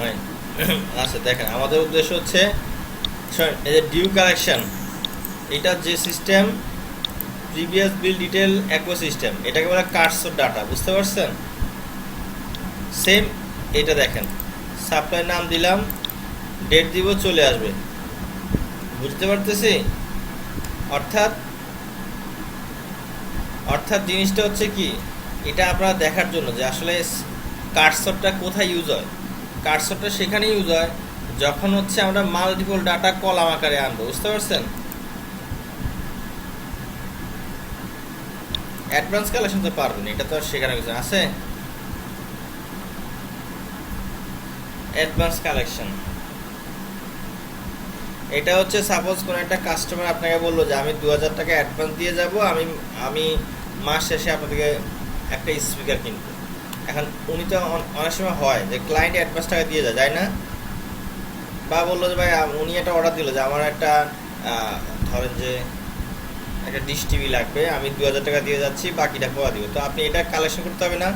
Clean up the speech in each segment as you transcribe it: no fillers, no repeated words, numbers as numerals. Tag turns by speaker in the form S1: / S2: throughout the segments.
S1: হয়। আচ্ছা দেখেন, আমাদের উদ্দেশ্য হচ্ছে এই যে ডিউ কালেকশন, এটা যে সিস্টেম প্রিভিয়াস বিল ডিটেল অ্যাকোয়া সিস্টেম, এটাকে বলে কার্সর ডাটা, বুঝতে পারছেন? সেম এটা দেখেন, সাপ্লাই নাম দিলাম, ডেট দিব, চলে আসবে, বুঝতে পারতেছি? অর্থাৎ অর্থাৎ জিনিসটা হচ্ছে কি, এটা আপনারা দেখার জন্য যে আসলে কার্সরটা কোথায় ইউজ হয়। কার্সরটা সেখানে ইউজ হয় যখন হচ্ছে আমরা মাল্টিপল ডাটা কলাম আকারে আনবো, বুঝতে পারছেন? অ্যাডভান্স কালেকশন তো পারবেন, এটা তো আর সেখানে কিছু আছে। অ্যাডভান্স কালেকশন এটা হচ্ছে সাপোজ কোনো একটা কাস্টমার আপনাকে বললো যে আমি 2000 টাকা অ্যাডভান্স দিয়ে যাব, আমি আমি মাস শেষে আপনাদেরকে একটা স্পিকার কিনবো। এখন উনি তো অনেক সময় হয় যে ক্লায়েন্ট অ্যাডভান্স টাকা দিয়ে যায়, না? বা বললো যে ভাই উনি একটা অর্ডার দিল যে আমার একটা ধরেন যে একটা ডিশ টিভি লাগবে, আমি 2000 টাকা দিয়ে যাচ্ছি, বাকিটা পরে দিব, তো আপনি এটা কালেকশন করতে হবে না?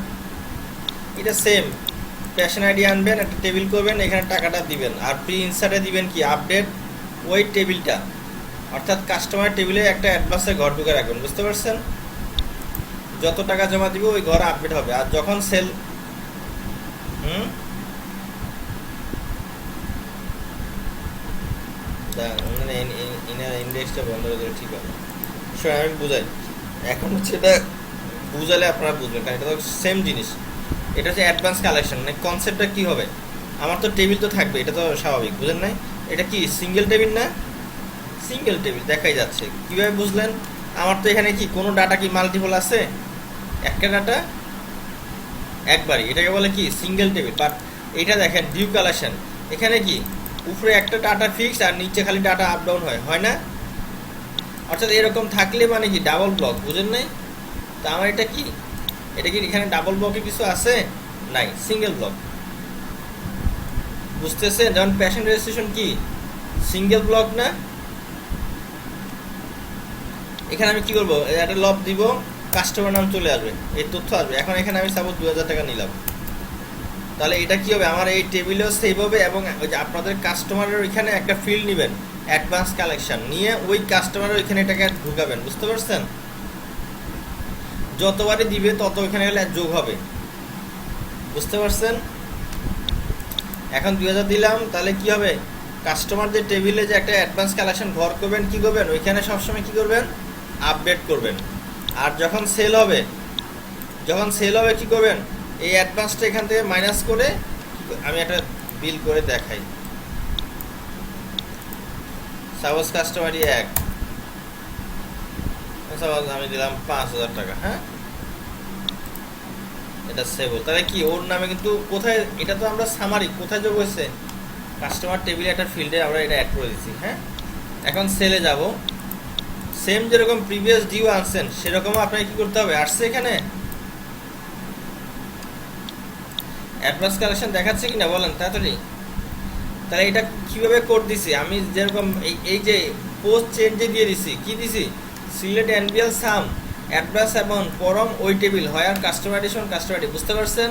S1: এটা সেম, প্যাশন আইডি আনবেন, একটা টেবিল করবেন, এখানে টাকাটা দিবেন, আর প্রি ইনসার্টে দিবেন কি আপডেট ওই টেবিলটা, অর্থাৎ কাস্টমার টেবিলে একটা অ্যাডভান্সের ঘর ঢুকে রাখবেন, বুঝতে পারছেন? যত টাকা জমা দিব ওই ঘর আপডেট হবে, আর যখন সেল মানে ইন্ডেক্সটা বন্ধ করে দিলে ঠিক হবে। আমি বুঝাই, এখন হচ্ছে এটা বুঝালে আপনারা বুঝবেন, কারণ এটা তো সেম জিনিস। এটা হচ্ছে অ্যাডভান্স কালেকশন, মানে কনসেপ্টটা কী হবে, আমার তো টেবিল তো থাকবে, এটা তো স্বাভাবিক, বুঝেন নাই? এটা কি সিঙ্গেল টেবিল না? সিঙ্গেল টেবিল দেখাই যাচ্ছে, কীভাবে বুঝলেন? আমার তো এখানে কি কোনো ডাটা কি মাল্টিপল আছে? একটা ডাটা একবারই, এটাকে বলে কি সিঙ্গেল টেবিল। বাট এটা দেখেন ডিউ কালেকশন, এখানে কি উপরে একটা ডাটা ফিক্স আর নিচে খালি ডাটা আপ ডাউন হয় না? অর্থাৎ এরকম থাকলে মানে কি ডাবল ব্লক, বুঝেন নাই? তা আমার এটা কি, এটা কি এখানে ডাবল ব্লকে কিছু আছে? নাই, সিঙ্গেল ব্লক, বুঝতেছেন? যেমন প্যাশন রেজিস্ট্রেশন কি সিঙ্গেল ব্লক না? এখানে আমি কি করবো, একটা লব দিব, কাস্টমার নাম চলে আসবে, এই তথ্য আসবে। এখন এখানে আমি সাপোজ 2000 টাকা নিলাম, তাহলে এটা কি হবে, আমার এই টেবিলেও সেভ হবে, এবং ওই যে আপনাদের কাস্টমারের ওইখানে একটা ফিল্ড নেবেন অ্যাডভান্স কালেকশন নিয়ে, ওই কাস্টমারের ওইখানে এটাকে ঢুকাবেন, বুঝতে পারছেন? যতবারই দিবে তত ওইখানে গেলে যোগ হবে, বুঝতে পারছেন? এখন 2000 দিলাম, তাহলে কি হবে, কাস্টমার যে টেবিলে যে একটা অ্যাডভান্স কালেকশন ঘর করবেন, কি করবেন ওইখানে সবসময় কি করবেন, আপডেট করবেন। আর যখন সেল হবে কি করবেন, এই অ্যাডভান্সটা এখান থেকে মাইনাস করে, আমি একটা বিল করে দেখাই। সাপোজ কাস্টমারই সাপোজ আমি দিলাম 5000 টাকা, হ্যাঁ, এটা সেভ। তাহলে কি ওর নামে কিন্তু কোথায়, এটা তো আমরা সামারি কোথায় যোগ হয়েছে, কাস্টমার টেবিলে একটা ফিল্ডে আমরা এটা অ্যাড করে দিচ্ছি, হ্যাঁ। এখন সেলে যাব, সেম যেরকম প্রিভিয়াস ডিউ আনছেন সেরকম আপনাকে কি করতে হবে, আসছে এখানে অ্যাডভান্স কালেকশন দেখাচ্ছে কিনা বলেন তাড়াতাড়ি। তাহলে এটা কিভাবে কোড দিছি আমি, যেরকম এই যে পোস্ট চেঞ্জে দিয়ে দিছি, কি দিছি, সিলেক্ট এনবিএল সাম অ্যাডভান্স অ্যামাউন্ট পরম ওই টেবিল হয় আর কাস্টমার এডিশন কাস্টমার আইডি, বুঝতে পারছেন?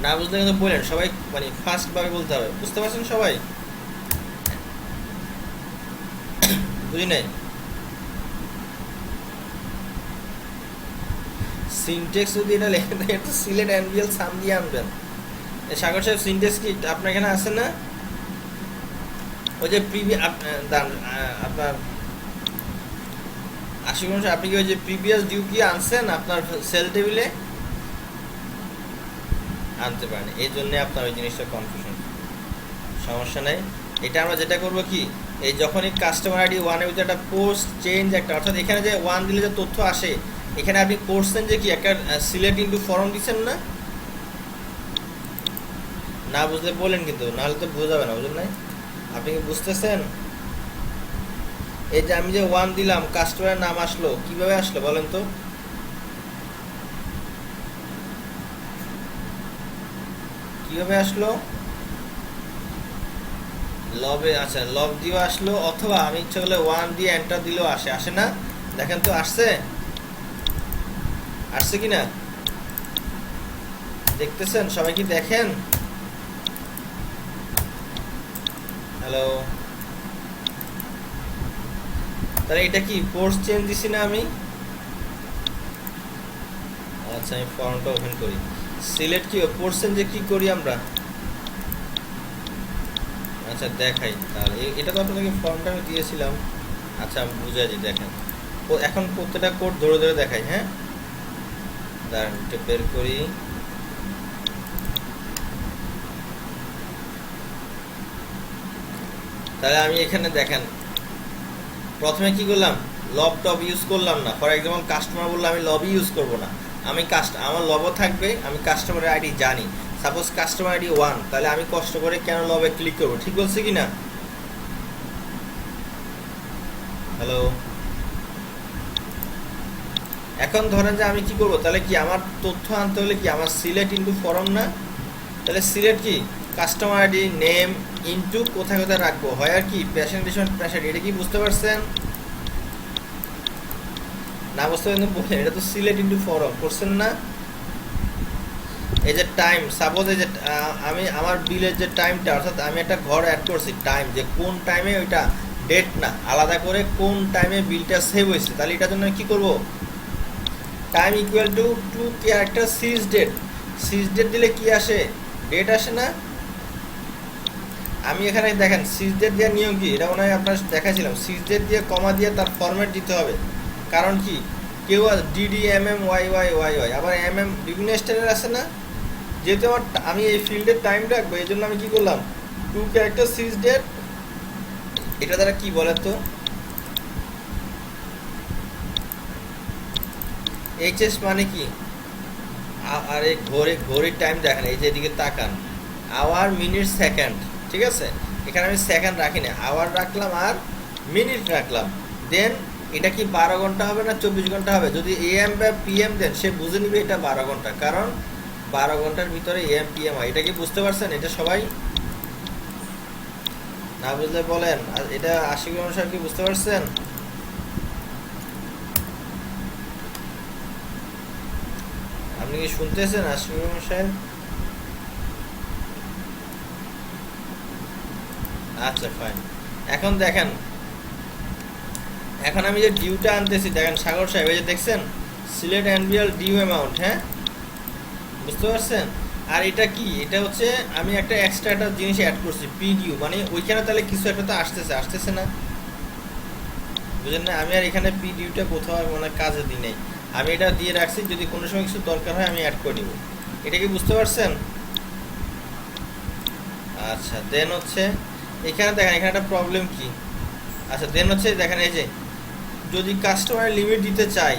S1: না বুঝলে কিন্তু বলেন, সবাই মানে ফাস্টভাবে বলতে হবে, বুঝতে পারছেন সবাই? বুঝি নাই? সিনটেক্স যদি এটা লেখে দেয়, একটু সিলেক্ট এনবিএল সাম দিয়ে আনবেন। সাগর সাহেব সিনটেক্স কি আপনার এখানে আছে না? ওই যে আপনার আশিক মানুষ, আপনি কি ওই যে প্রিভিয়াস ডিউ কি আনছেন আপনার সেল টেবিলে? আনতে পারেন, এই জন্য আপনার ওই জিনিসটা কনফিউশন, সমস্যা নেই। এটা আমরা যেটা করবো কি, এই যখনই কাস্টমার আইডি ওয়ানের ভিতরে একটা পোস্ট চেঞ্জ একটা, অর্থাৎ এখানে যে ওয়ান দিলে যে তথ্য আসে, এখানে আপনি করছেন যে কি একটা সিলেক্ট ইনটু ফর্ম দিচ্ছেন না? না বুঝলে বলেন কিন্তু, নাহলে তো বোঝা যাবে না, বুঝলেন নাই? আপনি কি বুঝতেছেন? এই যে আমি যে ওয়ান দিলাম, কাস্টমারের নাম আসলো, কিভাবে আসলো বলেন তো? কিভাবে আসলো? লবে, আচ্ছা লব দিয়েও আসলো, অথবা আমি ইচ্ছা করলে ওয়ান দিয়ে এন্টার দিলেও আসে না? দেখেন তো আসছে কিনা, দেখতেছেন সবাই কি দেখেন? হ্যালো, তাহলে এটা কি কোর্স চেঞ্জ দিছি না আমি? আচ্ছা, আমি ফর্মটা ওপেন করি। সিলেক্ট কি কোর্স চেঞ্জে কি করি আমরা? আচ্ছা দেখাই, তাহলে এটা তো আপনাদেরকে ফর্মটা আমি দিয়েছিলাম। আচ্ছা আমি বুঝাই দিই, দেখেন এখন প্রত্যেকটা কোড ধরে ধরে দেখাই। হ্যাঁ, দাঁড়ান এটা বের করি। তাহলে আমি এখানে দেখেন প্রথমে কি করলাম, লব টব ইউজ করলাম না। ফর এক্সাম্পল কাস্টমার বললে আমি লবই ইউজ করব না, আমি আমার লবও থাকবে, আমি কাস্টমারের আইডি জানি। সাপোজ কাস্টমার আইডি 1, তাহলে আমি কষ্ট করে কেন লবে ক্লিক করব? ঠিক বলছি কি না? হ্যালো, এখন ধরেন যে আমি কি করব, তাহলে কি আমার তথ্য আনতে হলে কি আমার সিলেক্ট ইনটু ফরম না? তাহলে সিলেক্ট কি কাস্টমার আইডি নেম ইনটু কোথায় কোথায় রাখবো, হয় আর কি প্রেজেন্টেশন প্রেসার। এটা কি বুঝতে পারছেন? না বুঝতে পারছেন বলেন, এটা তো সিলেক্ট ইনটু ফরম করছেন না? এই যে টাইম, সাপোজ এই যে আমি আমার বিলের যে টাইমটা, অর্থাৎ আমি একটা ঘর অ্যাড করছি টাইম, যে কোন টাইমে ওইটা, ডেট না, আলাদা করে কোন টাইমে বিলটা সেভ হয়েছে। তাহলে এটার জন্য কি করব, time equal to to character series date. Series date দিলে কি আসে, ডেট আসে না? আমি এখানে দেখেন সিরিজ ডেট দেওয়ার নিয়ম কি, এটা মনে হয় আপনার দেখাছিলাম। সিরিজ ডেট দিয়ে কমা দিয়ে তার ফরম্যাট দিতে হবে। কারণ কি, কেউ DD MM Y Y Y Y, আবার এমএম বিভিন্ন স্টাইলের আছে না। যেহেতু আমি এই ফিল্ডের টাইম রাখবো, এই জন্য আমি কি করলাম, টু ক্যারেক্টার সিরিজ ডেট। এটা দ্বারা কি বলে তো, এইচএস মানে কি, আর এই ঘড়ির টাইম দেখেন, এই যে এদিকে তাকান, আওয়ার মিনিট সেকেন্ড। ঠিক আছে, এখানে আমি সেকেন্ড রাখি না, আওয়ার রাখলাম আর মিনিট রাখলাম। দেন এটা কি 12 ঘন্টা হবে না 24 ঘন্টা হবে? যদি এএম বা পিএম দেন, সে বুঝে নিবে এটা 12 ঘন্টা, কারণ 12 ঘন্টার ভিতরে এএম পিএম হয়। এটা কি বুঝতে পারছেন? এটা সবাই না বুঝলে বলেন, আর এটা আশিক অনুসার কি বুঝতে পারছেন? আপনি কি শুনতেছেন আশিক সাহেব? আচ্ছা ফাইন। এখন দেখেন, এখন আমি যে ডিউটা আনতেছি, দেখেন সাগর সাহেব, এই যে দেখছেন সিলেক্ট অ্যানুয়াল ডিউ অ্যামাউন্ট। হ্যাঁ, বুঝতে পারছেন? আর এটা কি, এটা হচ্ছে আমি একটা এক্সট্রা একটা জিনিস অ্যাড করছি, পি ডিউ, মানে ওইখানে তাহলে কিছু একটা তো আসতেছে না, বুঝলেন না? আমি আর এখানে পি ডিউটা কোথাও মানে কাজে দিই নাই, আমি এটা দিয়ে রাখছি, যদি কোনো সময় কিছু দরকার হয় আমি অ্যাড করে নিব। এটা কি বুঝতে পারছেন? আচ্ছা, দেন হচ্ছে এখানে দেখেন, এখানে একটা প্রবলেম কি, আচ্ছা দেন হচ্ছে দেখেন, এই যে যদি কাস্টমার লিমিট দিতে চাই,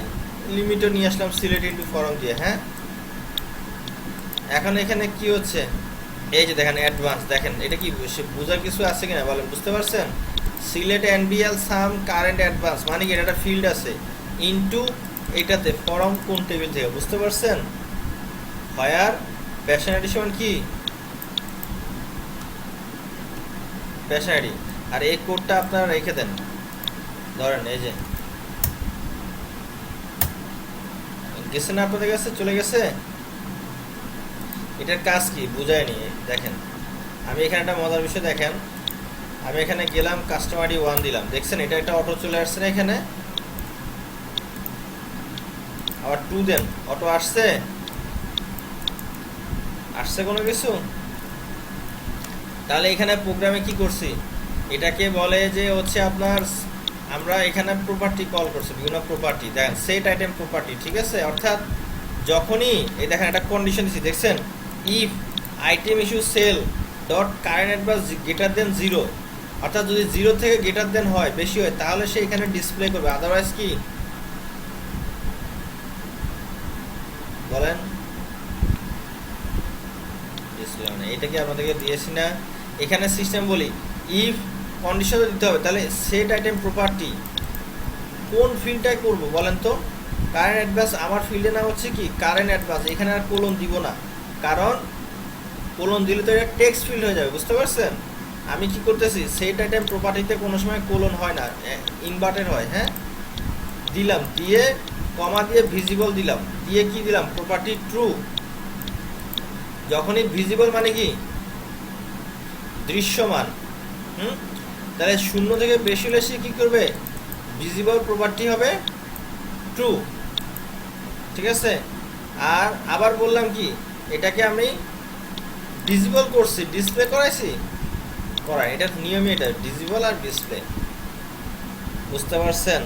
S1: লিমিটও নিয়ে আসলাম সিলেক্ট ইনটু ফরম দিয়ে। হ্যাঁ, এখন এখানে কি হচ্ছে, এই যে দেখেন অ্যাডভান্স, দেখেন এটা কি বোঝার কিছু আছে কিনা বলেন, বুঝতে পারছেন? সিলেক্ট এনবিএল সাম কারেন্ট অ্যাডভান্স মানে কি, এটা একটা ফিল্ড আছে, ইনটু এটাতে ফরম কোন টেবিল থেকে, বুঝতে পারছেন? হায়ার প্যাশনারি সমান কি, প্যাশনারি। আর এই কোডটা আপনারা রেখে দেন, ধরেন এই যে গেছে না আপনাদের কাছে, চলে গেছে। এটার কাজ কি বুঝায়নি, দেখেন আমি এখানে একটা মজার বিষয় দেখেন, আমি এখানে গেলাম কাস্টমার আইডি 1 দিলাম, দেখছেন এটা একটা অটো চলে আসছে না এখানে, আবার 2 দেন, অটো আসছে কোনো কিছু? তাহলে এখানে প্রোগ্রামে কি করছি, এটাকে বলে যে হচ্ছে আপনার, আমরা এখানে প্রপার্টি কল করছি, বিভিন্ন প্রপার্টি, দেখেন সেট আইটেম প্রপার্টি। ঠিক আছে, অর্থাৎ যখনই এই দেখেন একটা কন্ডিশন দিচ্ছি, দেখছেন if item issue cell dot current advance greater than 0, অর্থাৎ যদি 0 থেকে গ্রেটার দেন হয়, বেশি হয়, তাহলে সে এখানে ডিসপ্লে করবে, আদারওয়াইজ কি বলেন, ডিসপ্লে মানে এটা কি আমাদেরকে দিয়েছি না? এখানে সিস্টেম বলি ইফ কন্ডিশন দিতে হবে, তাহলে সেট আইটেম প্রপার্টি কোন ফিল্ডটাই করব বলেন তো? কারেন্ট অ্যাডভান্স, আমার ফিল্ডের নাম হচ্ছে কি কারেন্ট অ্যাডভান্স, এখানে আর কোলন দিব না, কারণ কোলন দিলে তো এটা টেক্সট ফিল্ড হয়ে যাবে, বুঝতে পারছেন? আমি কি করতেছি, সেট আইটেম প্রপার্টিতে কোনো সময় কোলন হয় না, ইনভার্টেড হয়। হ্যাঁ, দিলাম, দিয়ে কমা দিয়ে ভিজিবল দিলাম, দিয়ে কি দিলাম, প্রপার্টি ট্রু। যখনই ভিজিবল মানে কি দৃশ্যমান, হুম, তাহলে 0 থেকে বেশি হলে সে কি করবে, ভিজিবল প্রপার্টি হবে ট্রু, ঠিক আছে। আর আবার বললাম কি, এটাকে আমি ডিসেবল করছি, ডিসপ্লে করাইছি, করাই, এটা নিয়মই, এটা ডিসেবল আর ডিসপ্লে, বুঝতে পারছেন।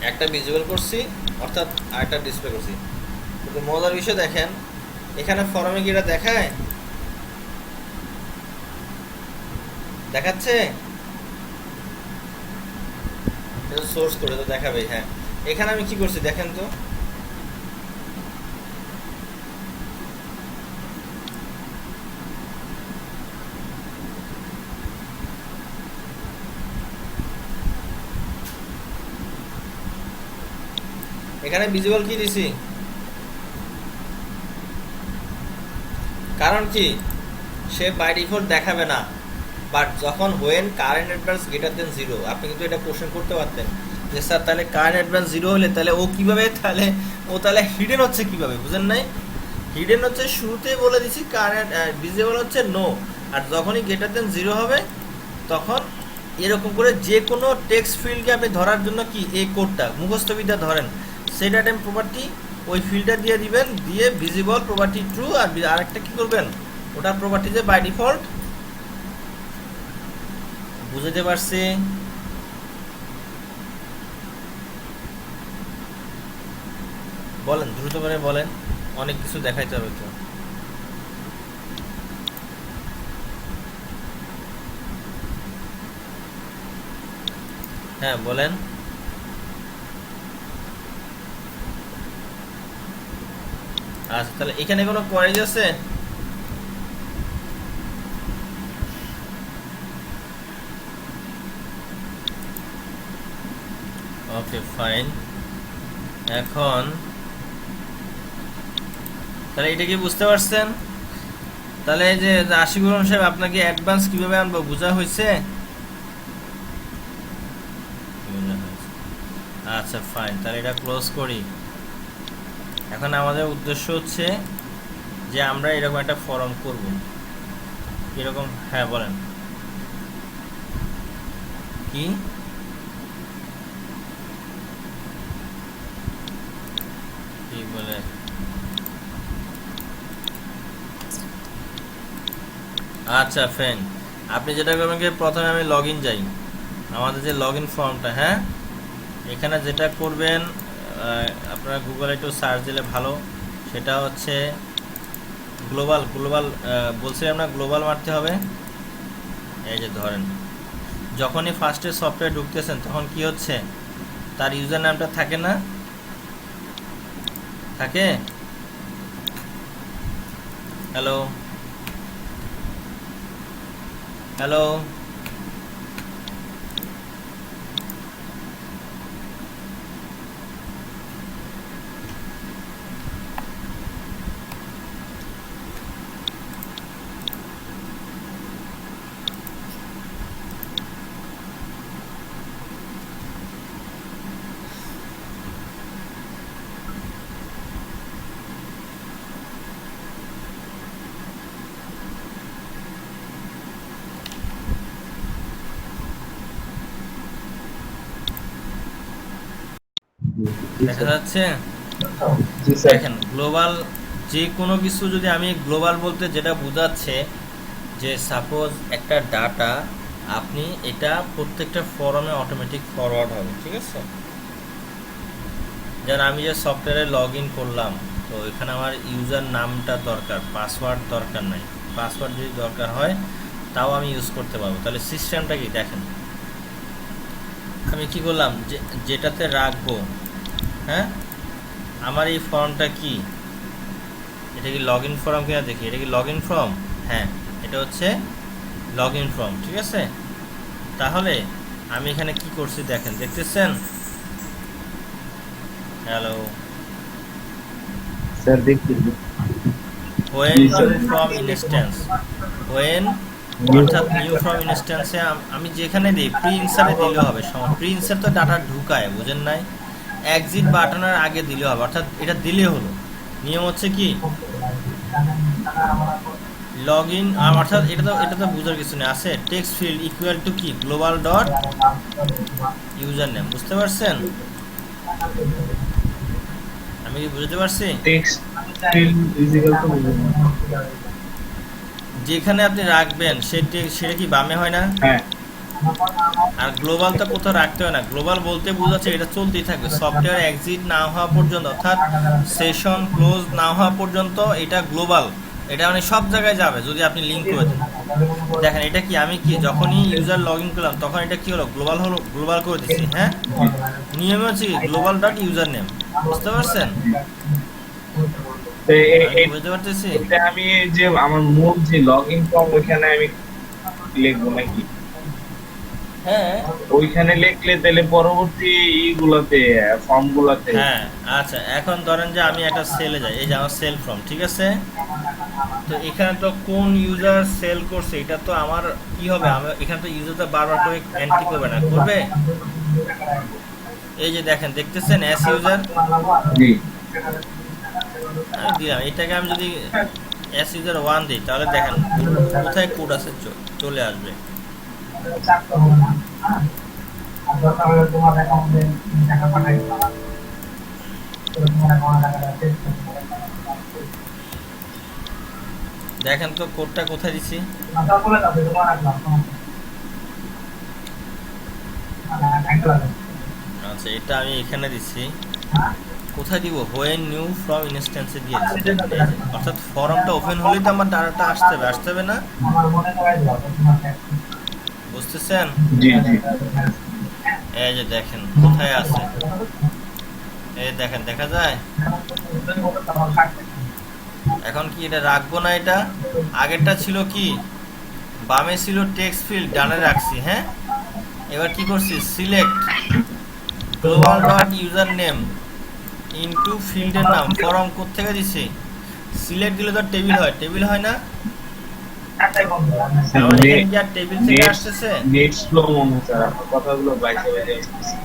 S1: একটা ভিজিবল করছি অর্থাৎ আরেকটা ডিসপ্লে করছি। কিন্তু মজার বিষয় দেখেন, এখানে ফরমে কি এটা দেখায়, দেখাচ্ছে, এটা সোর্স করে তো দেখাবে। হ্যাঁ, এখানে আমি কি করছি দেখেন তো, এখানে ভিজিবল কি দিছি, কারণ কি সে বাই ডিফল্ট দেখাবে না, বাট যখন when current advance greater than 0, আপনি কিন্তু এটা কোশ্চেন করতে পারতেন যে স্যার তাহলে কারেন্ট অ্যাডভান্স 0 হলে তাহলে ও কিভাবে, তাহলে হিডেন হচ্ছে কিভাবে, বুঝেন নাই। হিডেন হচ্ছে শুরুতেই বলে দিছি কারেন্ট, ভিজিবল হচ্ছে নো, আর যখনই গ্রেটার দেন 0 হবে তখন এরকম করে যে কোনো টেক্সট ফিল্ডকে আপনি ধরার জন্য কি এই কোডটা মুখস্থবিদ্যা ধরেন, সেট আইটেম প্রপার্টি ওই ফিল্ডটা দিয়ে দিবেন, দিয়ে ভিজিবল প্রপার্টি ট্রু, আর আরেকটা কি করবেন, ওটার প্রপার্টি যে বাই ডিফল্ট, বুঝতে পারছি। বলেন, দ্রুত করে বলেন, অনেক কিছু দেখাইতে হবে তো। হ্যাঁ বলেন। আচ্ছা, তাহলে এখানে কোনো কোয়ারিজ আছে? Okay fine. এখন তাহলে এটা কি বুঝতে পারছেন? তাহলে এই যে আশিকুর রহমান সাহেব, আপনাকে অ্যাডভান্স কিভাবে আনবো বোঝা হয়েছে? আচ্ছা ফাইন, তাহলে এটা ক্লোজ করি। এখন আমাদের উদ্দেশ্য হচ্ছে যে আমরা এরকম একটা ফর্ম করব, এরকম। হ্যাঁ বলেন কি, কি বলে, আচ্ছা ফ্রেন্ড, আপনি যেটা করবেন কি, প্রথমে আমি লগ ইন যাই, আমাদের যে লগ ইন ফর্মটা, হ্যাঁ এখানে যেটা করবেন, আপনারা গুগলে একটু সার্চ দিলে ভালো, সেটা হচ্ছে গ্লোবাল, বলছিলাম না, গ্লোবাল মারতে হবে। এই যে ধরেন, যখনই ফার্স্টে সফটওয়্যার ঢুকতেছেন তখন কি হচ্ছে, তার ইউজার নামটা থাকে না, থাকে। হ্যালো হ্যালো, দেখা যাচ্ছে? দেখেন গ্লোবাল, যে কোনো কিছু যদি আমি গ্লোবাল বলতে যেটা বোঝাচ্ছে যে সাপোজ একটা ডাটা, আপনি এটা প্রত্যেকটা ফরমে অটোমেটিক ফরওয়ার্ড হবে, ঠিক আছে। যেমন আমি যে সফটওয়্যারে লগ ইন করলাম, তো এখানে আমার ইউজার নামটা দরকার, পাসওয়ার্ড দরকার নাই। পাসওয়ার্ড যদি দরকার হয় তাও আমি ইউজ করতে পারবো। তাহলে সিস্টেমটা কি দেখেন, আমি কি করলাম, যেটাতে রাখবো, হ্যাঁ আমার এই ফর্মটা কি, এটা কি লগ ইন ফর্ম কিনা দেখি, এটা কি লগ ইন ফর্ম, হ্যাঁ এটা হচ্ছে লগ ইন ফর্ম, ঠিক আছে। তাহলে আমি এখানে কি করছি দেখেন, দেখতেছেন? হ্যালো
S2: স্যার দেখতেছি।
S1: When new from instance, when অর্থাৎ নিউ ফ্রম ইনস্ট্যান্সে আমি যেখানে দিই, প্রি ইনসারে দিলে হবে, প্রি ইনসার তো ডাটা ঢুকায়, বুঝেন নাই, এক্সিট বাটনের আগে দিলে হবে, অর্থাৎ এটা দিলে হলো। নিয়ম হচ্ছে কি, লগ ইন, অর্থাৎ এটা তো বোঝার কিছু নেই, আছে টেক্সট ফিল্ড ইকুয়াল টু কি গ্লোবাল ডট ইউজার নেম। বুঝতে পারছেন? আমি কি বুঝতে পারছি?
S2: Text field is equal to,
S1: যেখানে আপনি রাখবেন সেটা কি বামে হয় না?
S2: হ্যাঁ
S1: আর গ্লোবাল তো কোথাও রাখতে হয় না, গ্লোবাল বলতে বোঝাচ্ছে এটা চলতেই থাকবে সফটওয়্যার এক্সিট না হওয়া পর্যন্ত, অর্থাৎ সেশন ক্লোজ না হওয়া পর্যন্ত এটা গ্লোবাল, এটা মানে সব জায়গায় যাবে যদি আপনি লিঙ্ক করে দেন। দেখেন এটা কি, আমি কি যখনই ইউজার লগ ইন করলাম তখন এটা কি হলো, গ্লোবাল হলো, গ্লোবাল করে দিচ্ছি। হ্যাঁ, নিয়মে হচ্ছে কি গ্লোবাল ডট ইউজার নেম। বুঝতে পারছেন?
S2: তো
S1: আমি কি বুঝতে পারতেছি?
S2: এটা আমি যে আমার মূল যে লগ ইন ফর্ম ওইখানে আমি লিখবো নাকি?
S1: হ্যাঁ
S2: ওইখানে লিখলে তাহলে পরবর্তী ইগুলাতে ফর্ম গুলাতে।
S1: হ্যাঁ, আচ্ছা এখন ধরেন যে আমি একটা সেলে যাই, এই যে আমার সেল ফর্ম, ঠিক আছে? তো এখানে তো কোন ইউজার সেল করছে এটা তো আমার কি হবে, আমি এখানে তো ইউজারটা বারবার করে এন্ট্রি করবে না, করবে? এই যে দেখেন, দেখতেছেন এস ইউজার,
S2: জি
S1: আমি দিলাম এটাকে, আমি যদি এস ইউজার 1 দিই তাহলে দেখেন কোথায় কোড আছে চলে আসবে। দেখেন তো কোডটা কোথায় দিছি। আচ্ছা এটা আমি এখানে দিছি, কোথায় দিব, হোয়েন নিউ ফ্রম ইনস্ট্যান্সে দিয়ে দিচ্ছি। দেখেন এই যে, অর্থাৎ ফর্মটা ওপেন হলেই তো আমার ডাটাটা আসতে হবে না? বুঝতেছেন?
S2: জি জি
S1: এই যে দেখেন কোথায় আছে, এই দেখেন দেখা যায়। এখন কি এটা রাখবো না? এটা আগেরটা ছিল কি, বামে ছিল টেক্সট ফিল্ড, ডানে রাখছি। হ্যাঁ, এবার কি করছি, select global dot user name into ফিল্ডের নাম, ফর্ম কোড থেকে দিছি। সিলেক্ট দিলে তো টেবিল হয়, টেবিল হয় না? আমার এখানে কি আর টেবিল থেকে আসতেছে?
S2: নেট স্লো মনে হচ্ছে, আর আপনার কথাগুলো বাইরে বাইরে আসতেছে।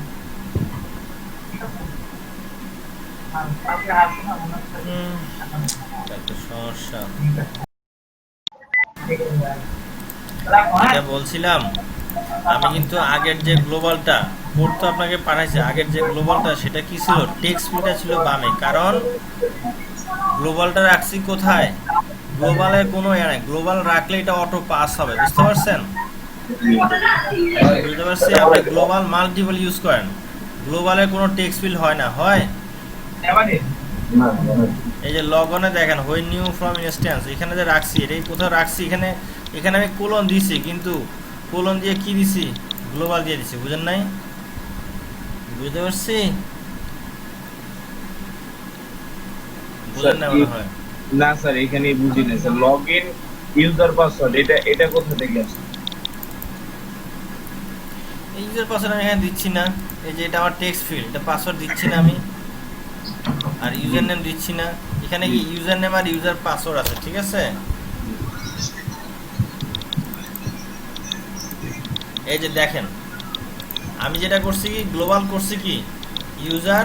S1: এটা তো সমস্যা। এটা বলছিলাম, আমি কিন্তু আগের যে গ্লোবালটা কোড তো আপনাকে পাঠাইছে, আগের যে গ্লোবালটা সেটা কি ছিল, টেক্সট ফিল্ডটা ছিল বামে, কারণ গ্লোবালটা রাখছি কোথায়, গ্লোবালের কোনো নাই, গ্লোবাল রাখলে এটা অটো পাস হবে। বুঝতে পারছেন? বুঝতে পারছি। আপনি গ্লোবাল মাল্টিপল ইউজ করেন, গ্লোবালের কোনো টেক্সট ফিল্ড হয় না, হয়? এই যে লগ অনে দেখেন হোয়েন নিউ ফ্রম ইনস্ট্যান্স, এখানে যে রাখছি এটাই কোথাও রাখছি, এখানে এখানে আমি কোলন দিছি, কিন্তু কোলন দিয়ে কি দিছি, গ্লোবাল দিয়ে দিছি। বুঝেন নাই? বুঝতে পারছি? বুঝেন না মনে হয়।
S2: না স্যার, এখানে বুঝি না sir. Log in user password, এটা এটা কোথা থেকে আসে?
S1: এই ইউজার পাসওয়ার্ড আমি এখানে দিচ্ছি না, এই যে এটা আমার টেক্সট ফিল্ড, এটা পাসওয়ার্ড দিচ্ছি না আমি, আর ইউজার নেম দিচ্ছি না। এখানে কি ইউজার নেম আর ইউজার পাসওয়ার্ড আছে, ঠিক আছে? এই যে দেখেন আমি যেটা করছি কি, গ্লোবাল করছি কি ইউজার,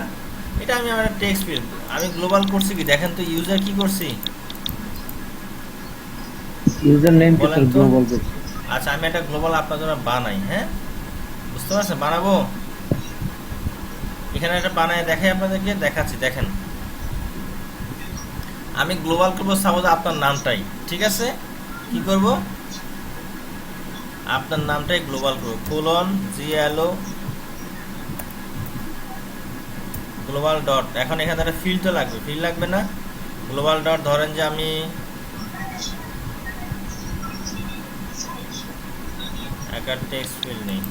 S1: এটা আমি আমার টেক্সট ফিল্ড, আমি গ্লোবাল করছি কি দেখেন তো, ইউজার কি করছি
S2: ইউজার নেম কি
S1: বলেন
S2: স্যার
S1: তো?
S2: গ্লোবাল করছে?
S1: আচ্ছা আমি একটা গ্লোবাল আপনার জন্য বানাই, হ্যাঁ বুঝতে পারছেন, বানাবো। এখানে একটা বানায় দেখাই আপনাদেরকে, দেখাচ্ছি দেখেন। আমি গ্লোবাল করবো সাপোজ আপনার নামটাই, ঠিক আছে? কি করব, আপনার নামটাই গ্লোবাল করবো, কোলন জিএলও গ্লোবাল ডট, এখন এখানে একটা ফিল্ড তো লাগবে, ফিল্ড লাগবে না? গ্লোবাল ডট ধরেন যে আমি একটা টেক্সট ফিল্ড নেই,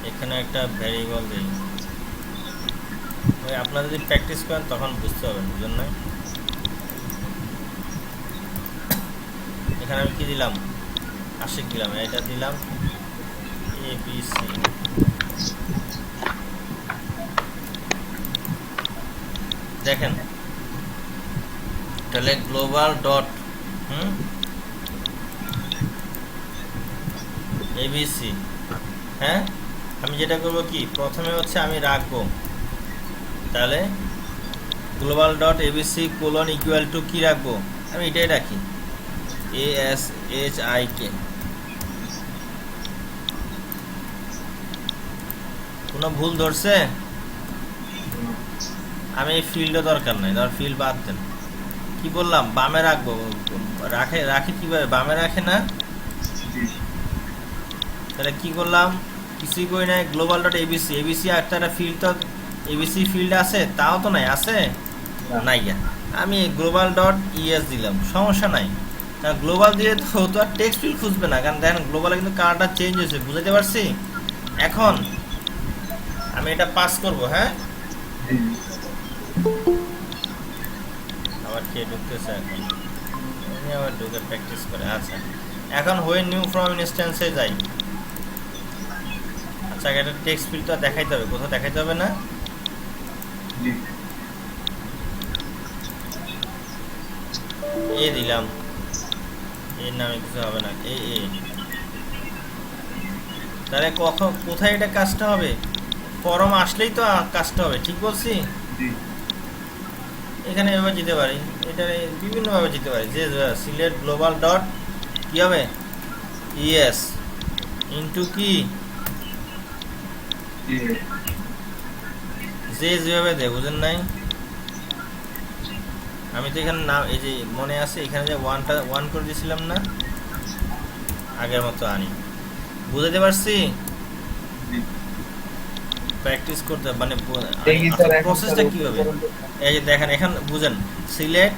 S1: এখানে একটা ভ্যারিয়েবল দিই। ওই আপনারা যদি প্র্যাকটিস করেন তখন বুঝতে পারবেন, বুঝলেন না? এখানে আমি কি দিলাম, আশিক দিলাম, এটা দিলাম এবিসি। দেখেন তাহলে গ্লোবাল ডট এবিসি। হ্যাঁ, আমি যেটা করবো কি, প্রথমে হচ্ছে আমি রাখবো তাহলে global dot ABC colon equal to কী রাখবো, আমি এটাই রাখি, ASHIK। কোনো ভুল ধরছে? আমি এই ফিল্ডও দরকার নাই, ধর ফিল্ড বাদ দেন। কি বললাম, বামে রাখবো, রাখে কিভাবে, বামে রাখে না? তাহলে কি করলাম, কিছুই করি নাই, গ্লোবাল ডট এবিসি, এবিসি একটা ফিল্ড তো এবিসি ফিল্ড আছে, তাও তো নাই, আছে নাই, আমি গ্লোবাল ডট ইএস দিলাম, সমস্যা নাই। কারণ গ্লোবাল দিয়ে তো আর টেক্সট ফিল্ড খুঁজবে না, কারণ দেখেন গ্লোবালে কিন্তু কালারটা চেঞ্জ হয়েছে, বুঝাতে পারছি? এখন আমি এটা পাস করব, হ্যাঁ, আবার কে ঢুকতেছে এখন, আমি আবার ঢুকে প্র্যাকটিস করে। আচ্ছা, এখন হোয়েন নিউ ফ্রম ইনস্ট্যান্সে যাই। আচ্ছা, এটা টেক্সট ফিল্ডটা দেখাইতে হবে, কোথাও দেখাইতে হবে না? এ দিলাম, এর নামে কিছু হবে না, এ এ। তাহলে কখন কোথায় এটা কাজটা হবে, ফরম আসলেই তো কাজটা হবে, ঠিক বলছি? এখানে এভাবে যেতে পারি, এটা বিভিন্নভাবে যেতে পারি, যে সিলেক্ট গ্লোবাল ডট কি হবে, ইএস ইনটু কি, যে যেভাবে দেয়, বুঝেন নাই? আমি তো এখানে নাম, এই যে মনে আছে এখানে যে ওয়ান করে দিয়েছিলাম না, আগের মতো আনি, বুঝাতে পারছি? প্র্যাকটিস করতে মানে প্রসেসটা কি হবে, এই যে দেখেন এখানে বুঝেন, সিলেক্ট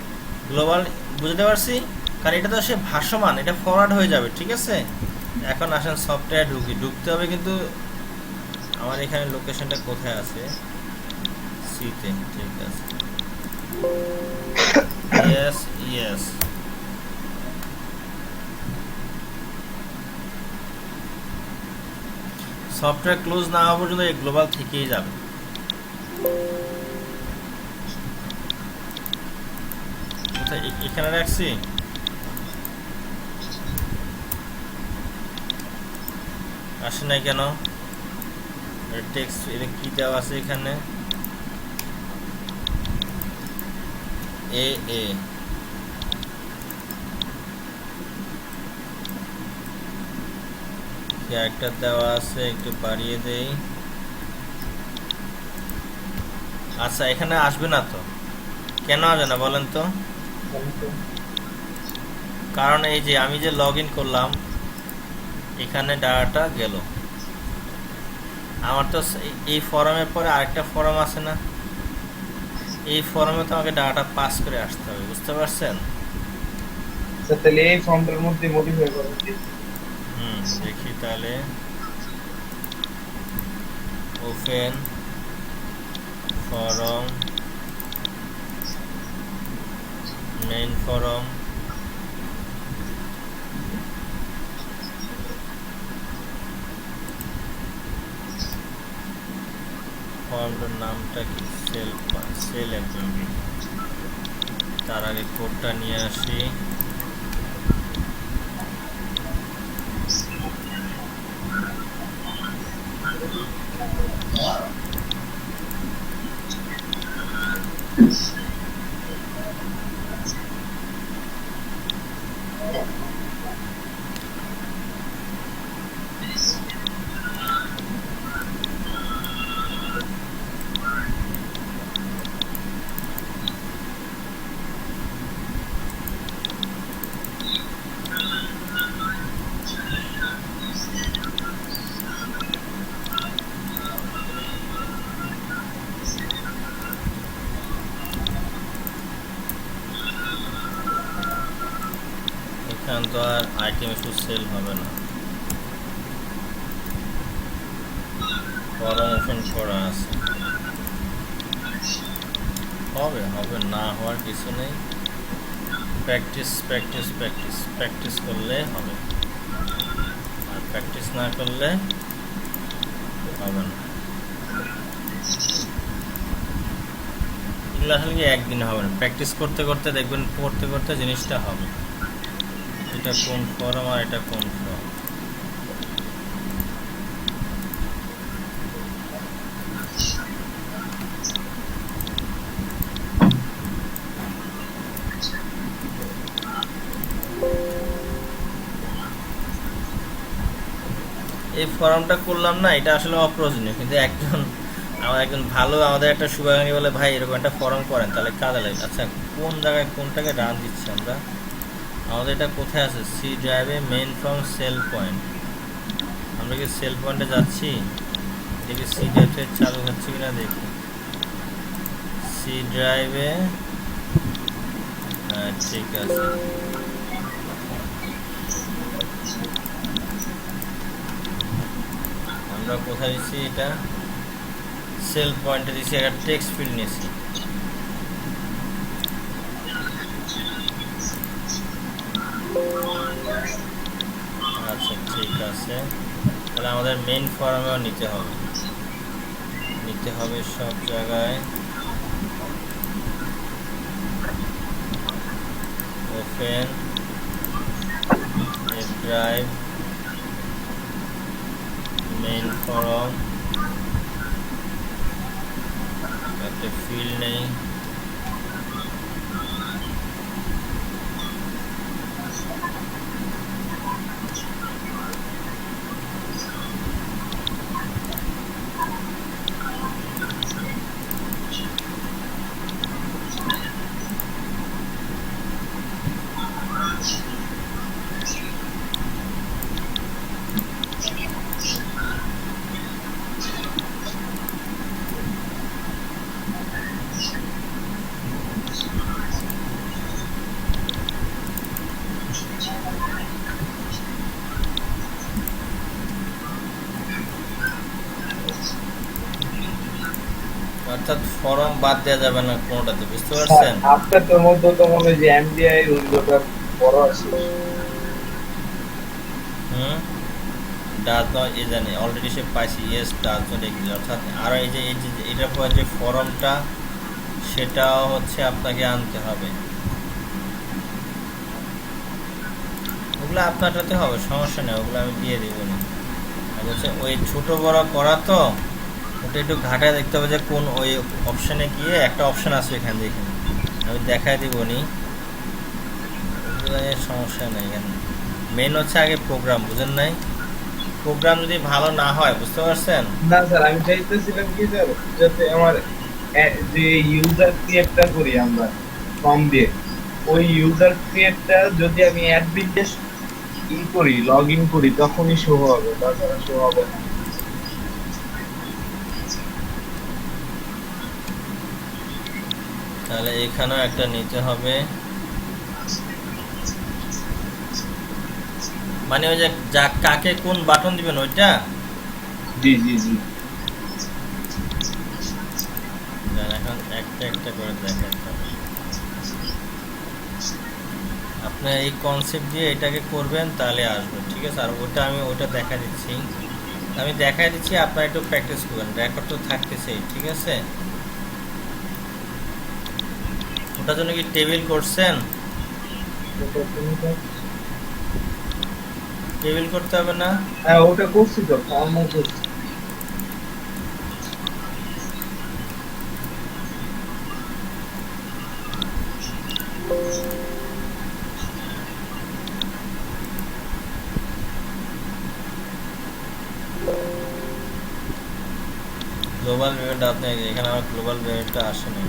S1: গ্লোবাল, বুঝতে পারছি? কারণ এটা তো সে ভাসমান, এটা ফরওয়ার্ড হয়ে যাবে, ঠিক আছে? এখন আসেন সফটওয়্যার ঢুকতে হবে, কিন্তু আমার এখানে লোকেশনটা কোথায় আছে, সিতে, ঠিক আছে, ইয়েস ইয়েস। সফটওয়্যার ক্লোজ না হওয়া পর্যন্ত এই গ্লোবাল থেকেই যাবে। কোথায়, এখানে রাখছি, আসে নাই কেন, টেক্সট এটা কি দেওয়া আছে এখানে, এ এ, ক্যারেক্টার দেওয়া আছে, একটু বাড়িয়ে দেই। আচ্ছা, এখানে আসবে না তো, কেন আসবে না বলেন তো? কারণ এই যে আমি যে লগ ইন করলাম, এখানে ডাটাটা গেল আমার, তো এই ফর্মের পরে আরেকটা ফর্ম আছে না, এই ফর্মে তো আমাকে ডাটা পাস করে আসতে হবে, বুঝতে পারছেন?
S2: তাহলে এই ফর্মটার মধ্যে মডিফাই করা উচিত।
S1: দেখি তাহলে, ওপেন ফরম, মেইন ফরম, ফর্মটার নামটা কি, সেল অ্যাপ্লিকেশন। তার আগে কোডটা নিয়ে আসি, এখান তো আর আইটেম শুধু সেল হবে না, ফরম ওপেন করা আছে, হবে হবে না হওয়ার কিছু নেই, প্র্যাকটিস প্র্যাকটিস প্র্যাকটিস প্র্যাকটিস করলে হবে, আর প্র্যাকটিস না করলে হবে না। এগুলো আসলে একদিন হবে না, প্র্যাকটিস করতে করতে দেখবেন, করতে করতে জিনিসটা হবে। এটা কোন ফর্ম আর এটা কোন ফর্ম, এই ফর্মটা করলাম না, এটা আসলে অপ্রয়োজনীয়, কিন্তু একজন ভালো আমাদের একটা শুভাকাঙ্ক্ষী বলে ভাই এরকম একটা ফর্ম করেন তাহলে কাজে লাগে। আচ্ছা কোন জায়গায় কোনটাকে রান দিচ্ছি আমরা, আমাদের এটা কোথায় আছে, সি ড্রাইভে মেইন ফ্রম সেল পয়েন্ট। আমরা কি সেল পয়েন্টে যাচ্ছি, দেখি সি ড্রাইভে চালু হচ্ছে কিনা দেখি। সি ড্রাইভে হ্যাঁ ঠিক আছে। আমরা কোথায় দিচ্ছি, এটা সেল পয়েন্টে দিচ্ছি, একটা টেক্সট ফিল্ড নিয়েছি। আচ্ছা ঠিক আছে, তাহলে আমাদের মেইন ফর্মেও নিতে হবে সব জায়গায়। ওপেন এ ড্রাইভ মেইন ফর্ম, একটা ফিল্ড নেই। অর্থাৎ ফর্ম বাদ দেওয়া যাবে না কোনোটাতে, বুঝতে পারছেন?
S2: আপনাদের মধ্যে তো মনে হয় যে এমডিআই উইন্ডোটা বড় আছে।
S1: হুম ডাজ নট, এই জানি অলরেডি সে পাইছি, ইয়েস ডাজ নট এক্সিস্ট। অর্থাৎ আর এই যে এটার পর যে ফর্মটা সেটাও হচ্ছে আপনাকে আনতে হবে। ওগুলো আপনারটাতে হবে, সমস্যা নেই, ওগুলো আমি দিয়ে দেবো না। আর হচ্ছে ওই ছোট বড় করা তো, ওটা একটু ঘাটায় দেখতে হবে যে কোন ওই অপশানে গিয়ে একটা অপশান আছে এখান থেকে, আমি দেখাই দিব নি, ওগুলো নিয়ে সমস্যা নেই। এখানে মেন হচ্ছে আগে প্রোগ্রাম, বুঝেন নাই? প্রোগ্রাম যদি ভালো না হয়, বুঝতে পারছেন?
S2: না স্যার, আমি চাইতেছিলাম কি স্যার, যাতে আমার যে ইউজার ক্রিয়েটটা করি আমরা ফর্ম দিয়ে, ওই ইউজার ক্রিয়েটটা যদি আমি অ্যাডমিন করি, লগ ইন করি, তখনই শো হবে, তাছাড়া শো হবে না।
S1: তাহলে এখানেও একটা নিতে হবে, মানে ওই যে যা কাকে কোন বাটন দিবেন ওইটা।
S2: জি জি জি।
S1: এখন একটা একটা করে দেখাতে হবে। আপনি এই কনসেপ্ট দিয়ে এটাকে করবেন তাহলে আসবে, ঠিক আছে? আর ওটা আমি ওটা দেখা দিচ্ছি, আমি দেখাই দিচ্ছি, আপনারা একটু প্র্যাকটিস করবেন, রেকর্ড তো থাকতেছেই, ঠিক আছে? ওটার জন্য কি টেবিল করছেন? টেবিল করতে হবে না?
S2: হ্যাঁ ওটা করছি তো, ফর্মও করছি।
S1: গ্লোবাল ভেরিয়েন্ট, আপনি এখানে আমার গ্লোবাল ভেরিয়েন্টটা আসে না।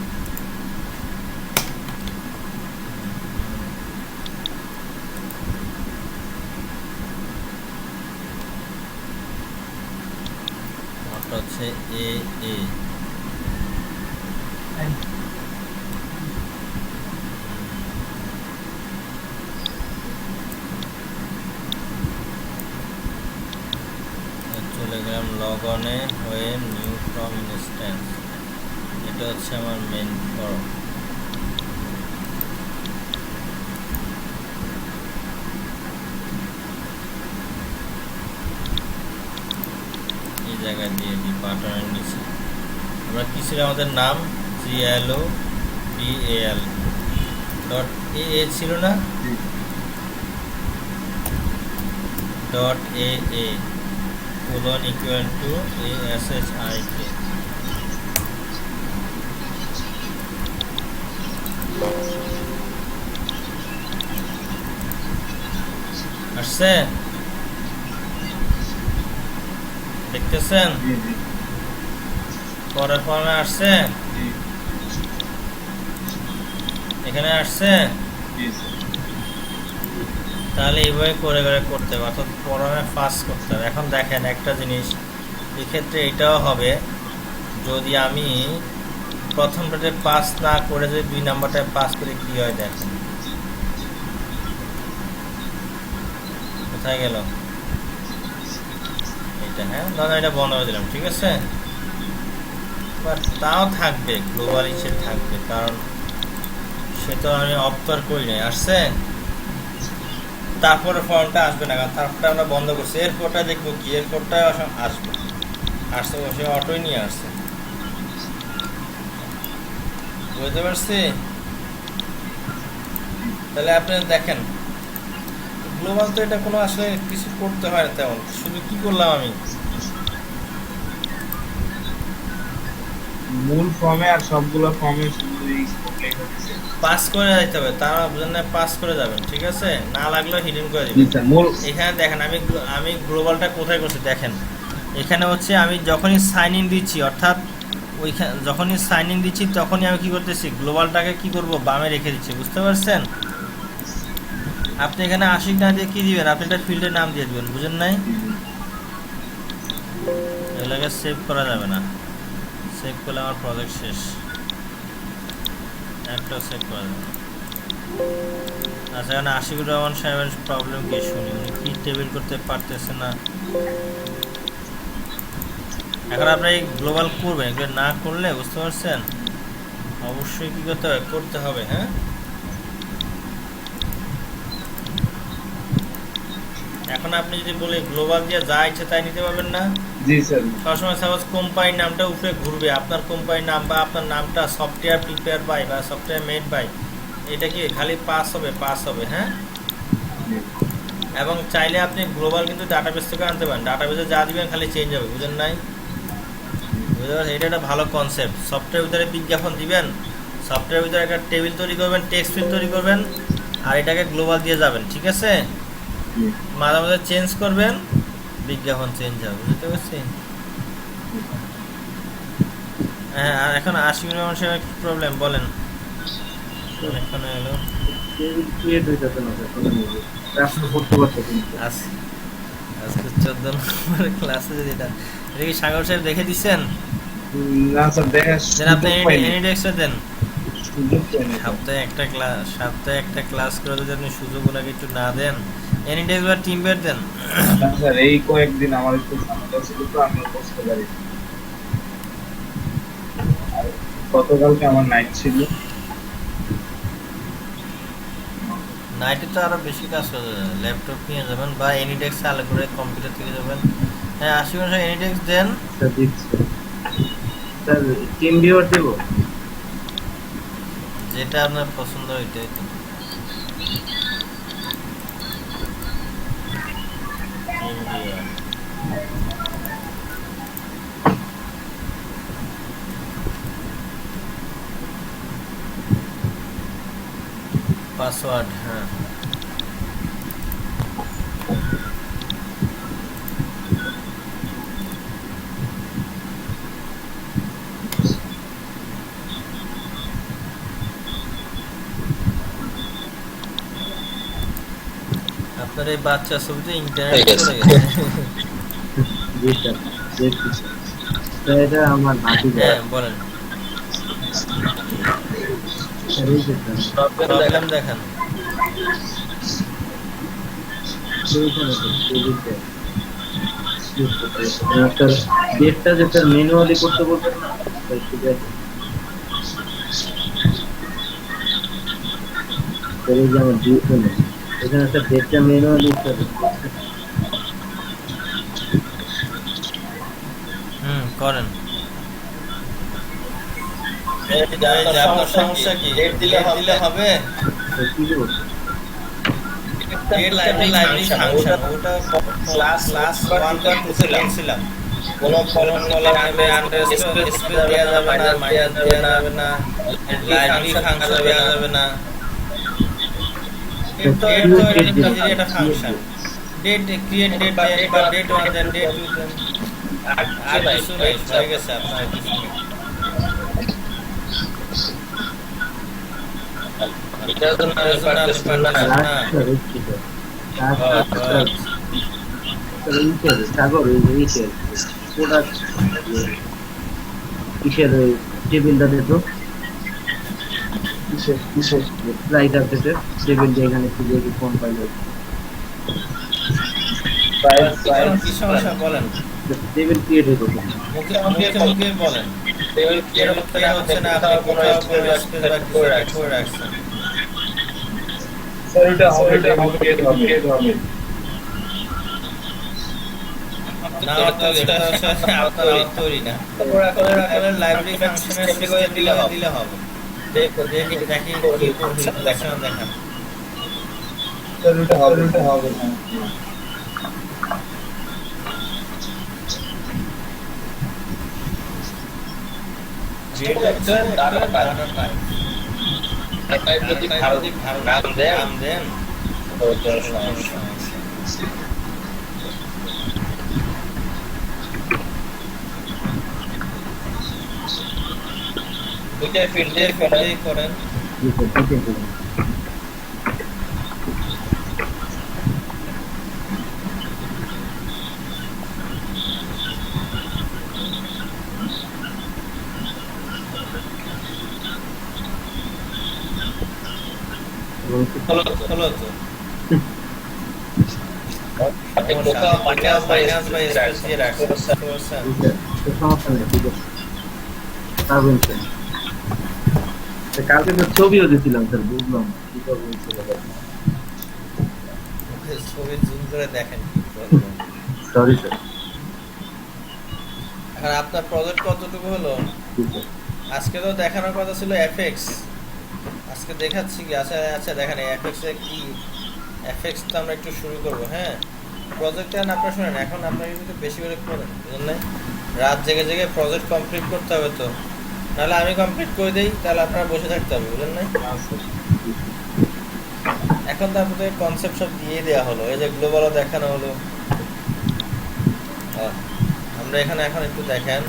S1: আমারটা হচ্ছে এ এ, চলে গেলাম লগ অনে হয়ে নিউ ফ্রম ইনস্ট্যান্স, এটা হচ্ছে আমার মেন ফর্ম। এই জায়গায় দিয়ে দিই বাটনের নিচে। আমরা কি ছিল আমাদের নাম, GLOBAL ডট এ ছিল না, dot A colon equal two ASHIK। আসছে? দেখতেছেন
S2: জি জি
S1: পরের ফর্মে আসছে,
S2: জি
S1: এখানে আসছে।
S2: জি স্যার।
S1: তাহলে এইভাবে করে করে করতে হবে, অর্থাৎ প্রোগ্রামে পাস করতে হবে। এখন দেখেন একটা জিনিস, এক্ষেত্রে এটাও হবে যদি আমি প্রথমটাতে পাস না করে যদি 2 নাম্বারটায় পাস করে কি হয় দেখেন। কোথায় গেল এটা? হ্যাঁ দাদা এটা বন্ধ করে দিলাম, ঠিক আছে। বাট তাও থাকবে, গ্লোবাল হিসেবে থাকবে, কারণ সে তো আমি অফ তো আর করি নাই। আসছে, তারপরে ফর্মটা আসবে না, কারণ তারপরে আমরা বন্ধ করছি। এরপরটা দেখবো কি, এরপরটা আসবে, আসতে বসে অটোই নিয়ে আসছে। বুঝতে পারছি? তাহলে আপনি দেখেন গ্লোবাল তো এটা কোনো আসলে কিছু করতে হয় না তেমন, শুধু কি করলাম আমি
S2: মূল ফর্মে আর সবগুলো ফর্মে শুধু এই স্কোপ লেখা দিছে।
S1: পাস করে যাইতে হবে, তারা বুঝেন না, পাস করে যাবেন, ঠিক আছে, না লাগলেও হিডেন করে
S2: জি
S1: দিবেন।
S2: স্যার মূল
S1: এখানে দেখেন আমি গ্লোবালটা কোথায় করছি দেখেন। এখানে হচ্ছে আমি যখনই সাইন ইন দিচ্ছি, অর্থাৎ ওইখানে যখনই সাইন ইন দিচ্ছি তখনই আমি কি করতেছি, গ্লোবালটাকে কি করব, বামে রেখে দিচ্ছি। বুঝতে পারছেন? আপনি এখানে আশিক না দিয়ে কি দিবেন, আপনি একটা ফিল্ডের নাম দিয়ে দিবেন, বুঝেন নাই? এগুলোকে সেভ করা যাবে না, সেভ করলে আমার প্রজেক্ট শেষ, একটাও সেভ করা যাবে না। আচ্ছা, এখানে আশিকুর রহমান সাহেবের প্রবলেম কি শুনি, উনি কি টেবিল করতে পারতেছে না। এখন আপনি গ্লোবাল করবেন, এগুলো না করলে বুঝতে পারছেন অবশ্যই কি করতে হবে। হ্যাঁ, এখন আপনি যদি বলে গ্লোবাল দিয়ে যা ইচ্ছে তাই নিতে পারবেন না।
S2: জি স্যার
S1: সবসময় সাপোজ কোম্পানির নামটা উপরে ঘুরবে, আপনার কোম্পানির নাম বা আপনার নামটা সফটওয়্যার প্রিপেয়ার বাই বা সফটওয়্যার মেড বাই, এটা কি খালি পাস হবে। হ্যাঁ, এবং চাইলে আপনি গ্লোবাল কিন্তু ডাটাবেস থেকে আনতে পারেন, ডাটাবেসে যা দিবেন খালি চেঞ্জ হবে, বুঝেন নাই? বুঝতে পারছেন? এটা একটা ভালো কনসেপ্ট। সফটওয়্যার ভিতরে বিজ্ঞাপন দিবেন, সফটওয়্যার ভিতরে একটা টেবিল তৈরি করবেন, টেক্সট ফিল্ড তৈরি করবেন, আর এটাকে গ্লোবাল দিয়ে যাবেন, ঠিক আছে। মাঝে মাঝে চেঞ্জ করবেন, বিজ্ঞাপন চেঞ্জ হবে, বুঝতে পারছি। হ্যাঁ, আর এখন আশিকুর রহমান সাহেবের কি প্রবলেম বলেন, অনেকক্ষণ এলো।
S2: ক্রিয়েট হইতাছে না স্যার কোনো নিয়ে রাষ্ট্র করতে পারতেছি না স্যার।
S1: আজকে 14 নম্বর ক্লাসে যেটা, এটা কি সাগর সাহেব দেখে দিচ্ছেন?
S2: না স্যার দেখা
S1: দেন আপনি
S2: সুযোগ পাইনি,
S1: এনিডেক্সটা দেন।
S2: সুযোগ পাইনি স্যার।
S1: সপ্তাহে একটা ক্লাস করে যদি আপনি সুযোগগুলোকে একটু না দেন, এনিডেক্স বা টিমবের দেন।
S2: না স্যার এই কয়েকদিন আমার একটু ঝামেলা ছিল তো আমি বসতে পারি। আর গতকালকে আমার নাইট ছিল।
S1: নাইটে তো আরো বেশি কাজ করে যাবেন, ল্যাপটপ নিয়ে যাবেন বা এনিডেক্স আলাদা করে কম্পিউটার থেকে যাবেন। হ্যাঁ, 80 এনিডেক্স দেন।
S2: স্যার দিচ্ছি স্যার, টিম ভিউয়ার দেব।
S1: যেটা আপনার পছন্দ ওইটাই দেন। পাসওয়ার্ড, হ্যাঁ, আপনার এই বাচ্চা ছবিতে ইন্টারনেট চলে গেছে।
S2: জি স্যার দেখছি স্যার। এটা আমার ভাতি
S1: হ্যাঁ বলেন,
S2: স্যার এই যে স্যার
S1: প্রবলেম দেখান।
S2: স্যার ডেটটা যে স্যার ম্যানুয়ালি করতে বলবেন না স্যার, ঠিক আছে স্যার। এই যে আমার ডিউটি নেই এখানে স্যার, ডেটটা ম্যানুয়ালি স্যার।
S1: করেন। আপনার সমস্যা কি, ডেট দিলে হবে?
S2: স্যার কি দেবো
S1: ডেট লাইব্রেরি ফাংশন, ওটা ক্লাস 1 বা 2 তে লিখছিলাম। কোনো কলাম আনবে, আন্ডারস্কোর স্পেস দেওয়া যাবে না, মাইনাস দেওয়া যাবে না, লাইব্রেরি ফাংশন দেওয়া যাবে না। ডেট তো এটা ফাংশন। ডেট ক্রিয়েট ডেট বা ডেট 1 দেন, ডেট 2 দেন। আর কিছু নাই, হয়ে গেছে আপনার আর কিছু নেই।
S2: এটার জন্য আমি
S1: এটার জন্য আপনি
S2: পারতেছি না।
S1: পারতেছেন না। God.
S3: সাগর ইসের প্রোডাক্ট কিসের ওই টেবিলটা দিত কিসের রাইটার থেকে টেবিলটা এখানে খুঁজে ফোন পাইলো
S1: এখন কি সমস্যা বলেন,
S3: টেবিল ক্রিয়েট হইতো
S1: মুখে মুখে মুখে বলেন। এরকম তো হচ্ছে না, আপনি কোথাও কোনো স্পেস বা কিছু একটা করে রাখছেন।
S2: স্যার এটা হবে
S1: না তো এটা হচ্ছে আপনার তৈরি না। আপনার লাইব্রেরি ফাংশনের সিস্টেম দিলে হবে। দেখি দেখি কি করছে দেখান দেখান।
S2: স্যার এটা হবে না। যদি ভালো নাম দেন তো সমস্যা নেই। দুইটা ফিল্ডে
S1: করেন। হলো তো মাইনাস বাই স্পেস দিয়ে রাখছেন।
S3: সমস্যা নেই ঠিক আছে পারবেন স্যার কালকে তো ছবিও দিয়েছিলাম স্যার বুঝলাম কি করবেন
S1: ছবি জুম করে দেখেন কি করবেন।
S3: সরি স্যার
S1: আর আপনার প্রজেক্ট কতটুকু হলো? আজকে তো দেখানোর কথা ছিল এফএক্স, আজকে দেখাচ্ছি কি? আচ্ছা আচ্ছা দেখেন এফএক্স এ কি, এফএক্স তো আমরা একটু শুরু করবো। হ্যাঁ প্রজেক্টটা আপনারা শুনেন, এখন আপনারা কিন্তু বেশি করে করেন বুঝলেন, রাত জেগে জেগে প্রজেক্ট কমপ্লিট করতে হবে। তো নাহলে আমি কমপ্লিট করে দিই, তাহলে আপনারা বসে থাকতে হবে বুঝলেন না। এখন তো আপনাদের কনসেপ্ট সব দিয়ে দেওয়া হলো, এই যে গ্লোবালও দেখানো হলো। আমরা এখানে এখন একটু দেখেন,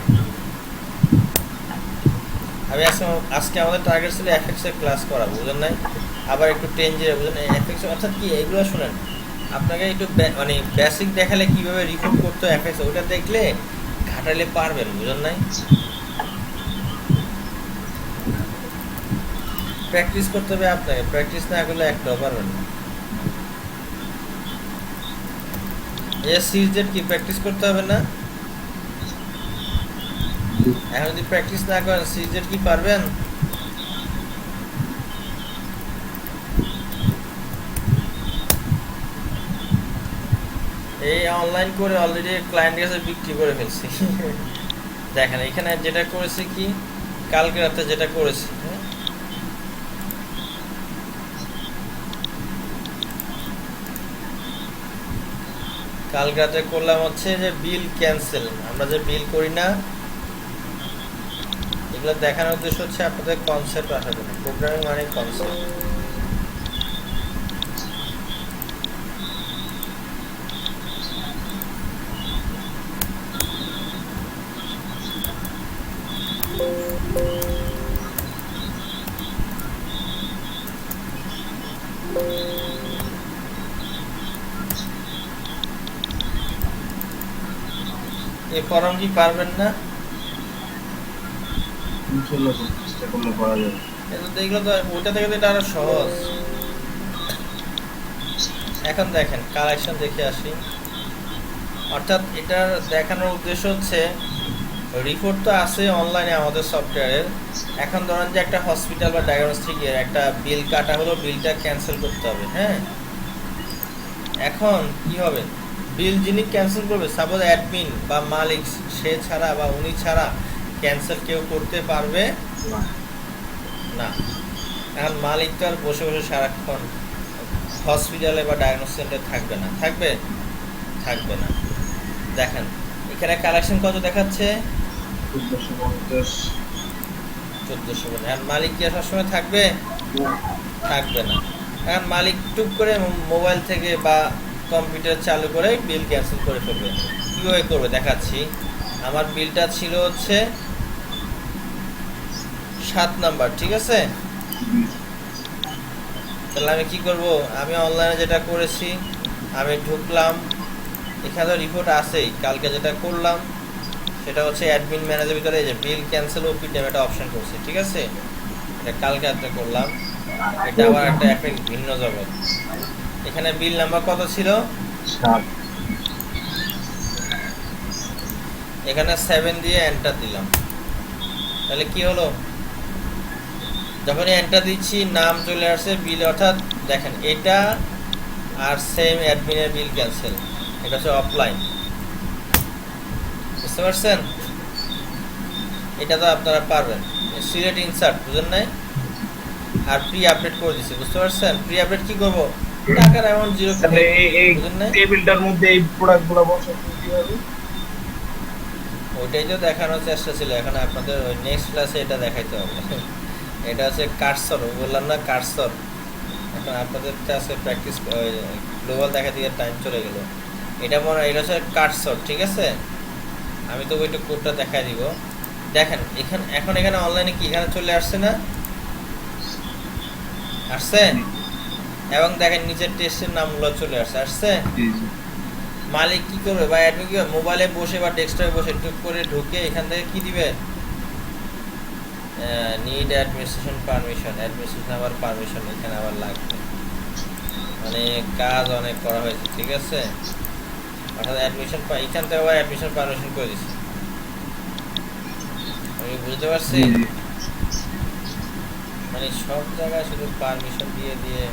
S1: আমি আজকে আমাদের টার্গেট ছিল এফএক্স এর ক্লাস করা বুঝলেন নাই, আবার একটু টেনজের বুঝলেন এফএক্স অর্থাৎ কি এগুলো শুনেন। আপনাকে একটু মানে বেসিক দেখালে কিভাবে রিপোর্ট করতে হয় এফএক্স, ওটা দেখলে ঘাটালে পারবেন বুঝলেন নাই। প্র্যাকটিস করতে হবে আপনাকে, প্র্যাকটিস না করলে একটাও পারবেন না। এই সিজেড কি প্র্যাকটিস করতে হবে না? এখন যদি প্র্যাকটিস না করেন সিজেড কি পারবেন? এই অনলাইন করে অলরেডি ক্লায়েন্টের কাছে বিক্রি করে ফেলছি। দেখেন এখানে যেটা করেছি কি, কালকে রাতে যেটা করেছি, কালকে রাতে করলাম হচ্ছে যে বিল ক্যান্সেল। আমরা যে বিল করি না, এগুলো দেখানোর উদ্দেশ্য হচ্ছে আপনাদের কনসেপ্ট আসার জন্য। প্রোগ্রামিং মানে কনসেপ্ট। এই ফর্ম কি পারবেন না?
S3: ইনশাআল্লাহ চেষ্টা করলে পারা যাবে।
S1: এটা দেখলে তো ওইটা থেকে তো এটা আরো সহজ। এখন দেখেন কালেকশন দেখে আসি। অর্থাৎ এটার দেখানোর উদ্দেশ্য হচ্ছে রিপোর্ট তো আছে অনলাইনে আমাদের সফটওয়্যারের। এখন ধরেন যে একটা হসপিটাল বা ডায়াগনস্টিকের একটা বিল কাটা হলো, বিলটা ক্যান্সেল করতে হবে। হ্যাঁ এখন কি হবে, বিল যিনি ক্যান্সেল করবে সাপোজ অ্যাডমিন বা মালিক, সে ছাড়া বা উনি ছাড়া ক্যান্সেল কেউ করতে পারবে না। এখন মালিক তো আর বসে বসে সারাক্ষণ হসপিটালে বা ডায়াগনোস্টিক সেন্টারে থাকবে না, থাকবে না। দেখেন এখানে কালেকশন কত দেখাচ্ছে, 1450। এখন মালিক কি আর সবসময় থাকবে? থাকবে না। এখন মালিক টুক করে মোবাইল থেকে বা কম্পিউটার চালু করে বিল ক্যান্সেল করে ফেলবে। কীভাবে করবে দেখাচ্ছি। আমার বিলটা ছিল হচ্ছে 7 নাম্বার, ঠিক আছে? তাহলে আমি কি করব, আমি অনলাইনে যেটা করেছি, আমি ঢুকলাম, এখানে তো রিপোর্ট আছেই। কালকে যেটা করলাম সেটা হচ্ছে অ্যাডমিন ম্যানেজারের ভিতরে এই যে বিল ক্যান্সেল ওপিডিএম একটা অপশন করছে, ঠিক আছে? এটা কালকে একটা করলাম, এটা আবার একটা এফেক্ট ভিন্ন জগৎ। এখানে বিল নাম্বার কত ছিল?
S2: 7।
S1: এখানে 7 দিয়ে এন্টার দিলাম। তাহলে কি হলো, যখনই এন্টার দিচ্ছি নাম চলে আসছে, বিল, অর্থাৎ দেখেন এটা আর সেম অ্যাডমিনের বিল ক্যান্সেল, এটা হচ্ছে অফলাইন। বুঝতে পারছেন? এটা তো আপনারা পারবেন। সিলেক্ট ইনসার্ট, বুঝেন নাই? আর প্রি আপডেট করে দিচ্ছি, বুঝতে পারছেন? প্রি আপডেট কি করব, টাকার অ্যামাউন্ট 0
S2: তাহলে এই
S1: বুঝেন নাই?
S2: টেবিলটার মধ্যে এই প্রোডাক্টগুলো বসাতে কিভাবে?
S1: ওইটাই তো দেখানোর চেষ্টা ছিল, এখন আপনাদের ওই নেক্সট ক্লাসে এটা দেখাইতে হবে। এটা হচ্ছে কার্সর, বললাম না কার্সর। এখন আপনাদের আজকে প্র্যাকটিস গ্লোবাল দেখা দিয়ে টাইম চলে গেল। এটা মনে হয় এটা হচ্ছে কার্সর, ঠিক আছে? আমি তো ওইটা কোডটা দেখাই দিব। দেখেন এখন এখানে অনলাইনে কি এখানে চলে আসছে না? আসছে? এবং দেখেন নিচের টেস্টের নামগুলো চলে আসছে।
S2: জি জি।
S1: মালিক কি করবে বা অ্যাডমিন কি মোবাইলে বসে বা ডেস্কটপে বসে টুক করে ঢুকে এখান থেকে কি দিবে, নিড অ্যাডমিনিস্ট্রেশন পারমিশন, অ্যাডমিনিস্ট্রেশন আবার পারমিশন এখানে আবার লাগবে। মানে কাজ অনেক করা হয়েছে, ঠিক আছে? অর্থাৎ অ্যাডমিশন এখান থেকে আবার অ্যাডমিশন পারমিশন করে দিচ্ছি। আমি বুঝতে পারছি,
S2: জি জি।
S1: মানে সব জায়গায় শুধু পারমিশন দিয়ে দিয়ে